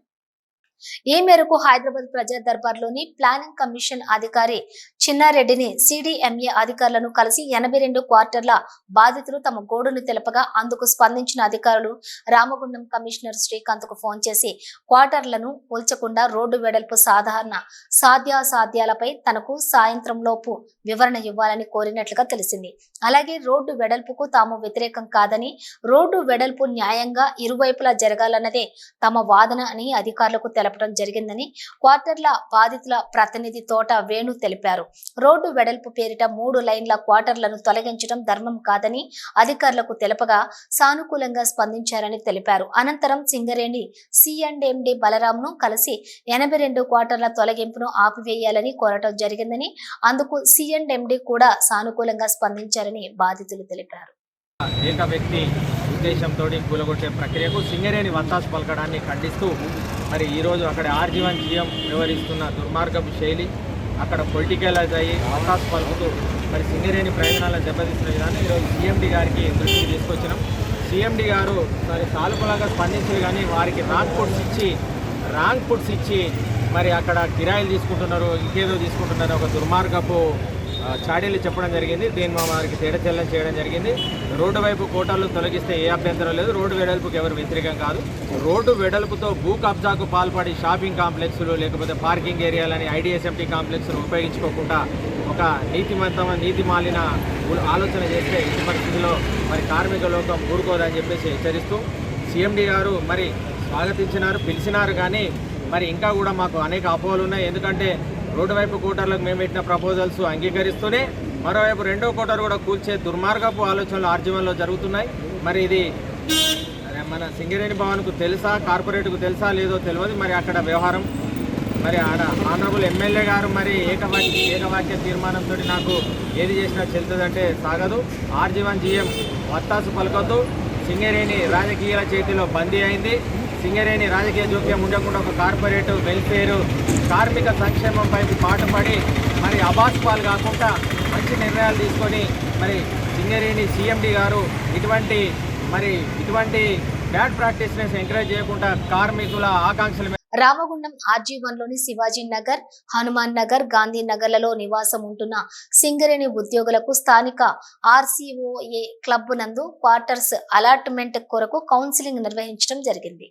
ఈ మేరకు హైదరాబాద్ ప్రజా దర్బార్లోని ప్లానింగ్ కమిషన్ అధికారి చిన్నారెడ్డిని సిడిఎంఏ అధికారులను కలిసి 82 క్వార్టర్ల బాధితులు తమ గోడును తెలపగా అందుకు స్పందించిన అధికారులు రామగుండం కమిషనర్ శ్రీకాంత్ కు ఫోన్ చేసి క్వార్టర్లను కూల్చకుండా రోడ్డు వెడల్పు సాధారణ సాధ్యాసాధ్యాలపై తనకు సాయంత్రం లోపు వివరణ ఇవ్వాలని కోరినట్లుగా తెలిసింది. అలాగే రోడ్డు వెడల్పుకు తాము వ్యతిరేకం కాదని, రోడ్డు వెడల్పు న్యాయంగా ఇరువైపులా జరగాలన్నదే తమ వాదన అని అధికారులకు తెలపడం జరిగిందని క్వార్టర్ల బాధితుల ప్రతినిధి తోట వేణు తెలిపారు. రోడ్డు వెడల్పు పేరిట 3 లైన్ల క్వార్టర్లను తొలగించడం ధర్మం కాదని అధికారులకు తెలపగా సానుకూలంగా స్పందించారని తెలిపారు. అనంతరం సింగరేణి C&MD బలరాంను కలిసి 82 క్వార్టర్ల తొలగింపును ఆపివేయాలని కోరటం జరిగిందని, అందుకు C&MD కూడా సానుకూలంగా స్పందించారని బాధితులు తెలిపారు. ఏక వ్యక్తి ఉద్దేశంతో కూలగొట్టే ప్రక్రియకు సింగరేణి వత్తాసు పలకడాన్ని ఖండిస్తూ మరి ఈరోజు అక్కడ ఆర్జీవన్ జీఎం వ్యవహరిస్తున్న దుర్మార్గపు శైలి, అక్కడ పొలిటికలైజ్ అయ్యి వత్తాసు పలుకుతూ మరి సింగరేణి ప్రయోజనాలను దెబ్బతీసిన విధానం ఈరోజు CMD గారికి దృష్టికి తీసుకొచ్చినాం. CMD గారు మరి సానుకూలంగా స్పందించారు, కానీ వారికి రాంగ్ ఫుడ్స్ ఇచ్చి మరి అక్కడ కిరాయిలు తీసుకుంటున్నారు, ఇంకేదో తీసుకుంటున్నారు, ఒక దుర్మార్గపు చాడీలు చెప్పడం జరిగింది. దీన్ని వారికి తేడతెల్లం చేయడం జరిగింది. రోడ్డు వైపు కోటాలు తొలగిస్తే ఏ అభ్యంతరం లేదు, రోడ్డు వెడల్పుకి ఎవరు వ్యతిరేకం కాదు. రోడ్డు వెడల్పుతో భూ కబ్జాకు పాల్పడి షాపింగ్ కాంప్లెక్స్లు లేకపోతే పార్కింగ్ ఏరియాలని IDSMT కాంప్లెక్స్ను ఉపయోగించుకోకుండా ఒక నీతిమాలిన ఆలోచన చేస్తే ఈ పరిస్థితిలో మరి కార్మిక లోకం ఊరుకోదని చెప్పేసి హెచ్చరిస్తూ CMD గారు మరి స్వాగతించినారు, పిలిచినారు. కానీ మరి ఇంకా కూడా మాకు అనేక అపోహలు ఉన్నాయి. ఎందుకంటే రోడ్డు వైపు కోటర్లకు మేము పెట్టిన ప్రపోజల్స్ అంగీకరిస్తూనే మరోవైపు రెండో కోటర్ కూడా కూల్చే దుర్మార్గపు ఆలోచనలు ఆర్జీవన్లో జరుగుతున్నాయి. మరి ఇది మన సింగరేణి భవన్కు తెలుసా, కార్పొరేట్కు తెలుసా లేదో తెలియదు. మరి అక్కడ వ్యవహారం మరి ఆనరబుల్ ఎమ్మెల్యే గారు మరి ఏకవాక్య తీర్మానంతో నాకు ఏది చేసినా చెల్తుందంటే సాగదు. ఆర్జీవన్ జీఎం వత్తాసు పలకొద్దు. సింగరేణి రాజకీయాల చేతిలో బందీ అయింది. సింగరేణి రాజకీయ జోక్యం ఉండకుండా ఒక కార్పొరేట్ వెల్ఫేర్, కార్మిక సంక్షేమంపై పాటుపడి మరి అబాస్పాలు కాకుండా మంచి నిర్ణయాలు తీసుకొని మరి సింగరేణి CMD గారు ఇటువంటి బ్యాడ్ ప్రాక్టీస్ని ఎంకరేజ్ చేయకుండా కార్మికుల ఆకాంక్షల రామగుండం ఆర్జీవన్లోని శివాజీ నగర్, హనుమాన్ నగర్, గాంధీ నగర్లలో నివాసం ఉంటున్న సింగరేణి ఉద్యోగులకు స్థానిక RCOA క్లబ్ నందు క్వార్టర్స్ అలాట్మెంట్ కొరకు కౌన్సిలింగ్ నిర్వహించడం జరిగింది.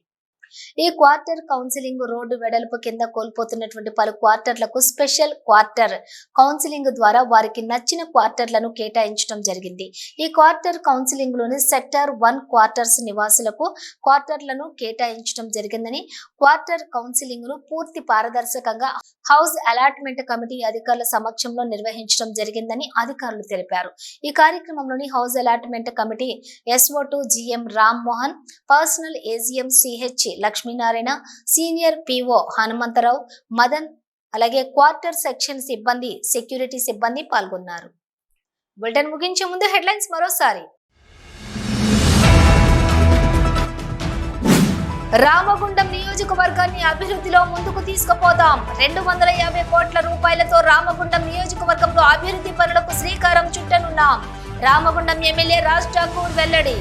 ఈ క్వార్టర్ కౌన్సిలింగ్ రోడ్డు వెడల్పు కింద కోల్పోతున్నటువంటి పలు క్వార్టర్లకు స్పెషల్ క్వార్టర్ కౌన్సిలింగ్ ద్వారా వారికి నచ్చిన క్వార్టర్లను కేటాయించడం జరిగింది. ఈ క్వార్టర్ కౌన్సిలింగ్ లోని సెక్టర్ 1 క్వార్టర్స్ నివాసులకు క్వార్టర్లను కేటాయించడం జరిగిందని, క్వార్టర్ కౌన్సిలింగ్ ను పూర్తి పారదర్శకంగా హౌస్ అలాట్మెంట్ కమిటీ అధికారుల సమక్షంలో నిర్వహించడం జరిగిందని అధికారులు తెలిపారు. ఈ కార్యక్రమంలోని house allotment committee SO2 GM Ram Mohan, personnel AGM CH Lakshminarayana, senior PO Hanumantharao, Madan, అలాగే క్వార్టర్ సెక్షన్ సిబ్బంది, సెక్యూరిటీ సిబ్బంది పాల్గొన్నారు. బులెటిన్ ముగించే ముందు హెడ్లైన్స్ మరోసారి. రామగుండం నియోజకవర్గాన్ని అభివృద్ధిలో ముందుకు తీసుకుపోదాం. 250 కోట్ల రూపాయలతో రామగుండం నియోజకవర్గంలో అభివృద్ధి పనులకు శ్రీకారం చుట్టనున్నాం. రామగుండం ఎమ్మెల్యే రాజ్ ఠాకూర్ వెల్లడి.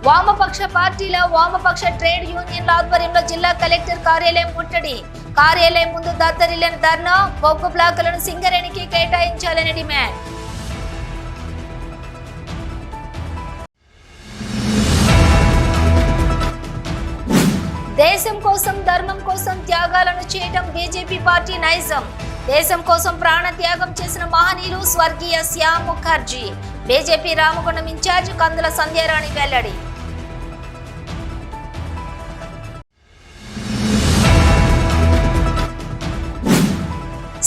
వామపక్ష పార్టీల వామపక్ష ట్రేడ్ యూనియన్ల ఆధ్వర్యంలో జిల్లా కలెక్టర్ కార్యాలయం ముట్టడి. కార్యాలయం ముందు దత్తరిల్లిన ధర్నా, బొగ్గు బ్లాకులను సింగరేణికి కేటాయించాలని డిమాండ్. దేశం కోసం, ధర్మం కోసం త్యాగాలను చేయడం బీజేపీ పార్టీ నైజం. దేశం కోసం ప్రాణ త్యాగం చేసిన మహనీయులు స్వర్గీయ శ్యామ్ ముఖర్జీ. బీజేపీ రామగుండం ఇన్ఛార్జ్ కందుల సంధ్యారాణి వెల్లడి.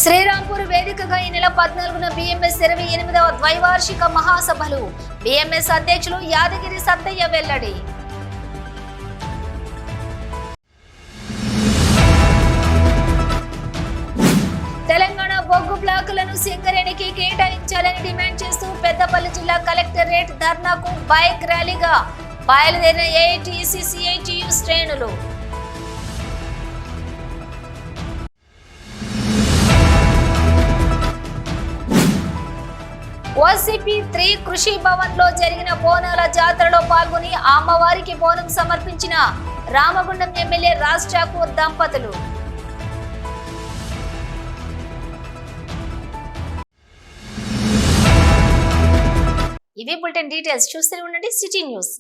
శ్రీరాంపూర్ వేదికగా ఈ నెల 14న BMS 28వ ద్వైవార్షిక మహాసభలు. BMS అధ్యక్షులు యాదగిరి సత్తయ్య వెల్లడి. తెలంగాణ బొగ్గు బ్లాకులను సింగరేణికి కేటాయించాలని డిమాండ్ చేస్తూ పెద్దపల్లి జిల్లా కలెక్టరేట్ ధర్నాకు బైక్ ర్యాలీగా బయలుదేరిన AITC CITU శ్రేణులు. ఓసీపీ 3 కృషి భవన్ లో జరిగిన బోనాల జాతరలో పాల్గొని అమ్మవారికి బోనం సమర్పించిన రామగుండం ఎమ్మెల్యే రాజ్ ఠాకూర్ దంపతులు. ఇవి బులెటిన్ డీటెయిల్స్. చూస్తూనే ఉండండి సిటీ న్యూస్.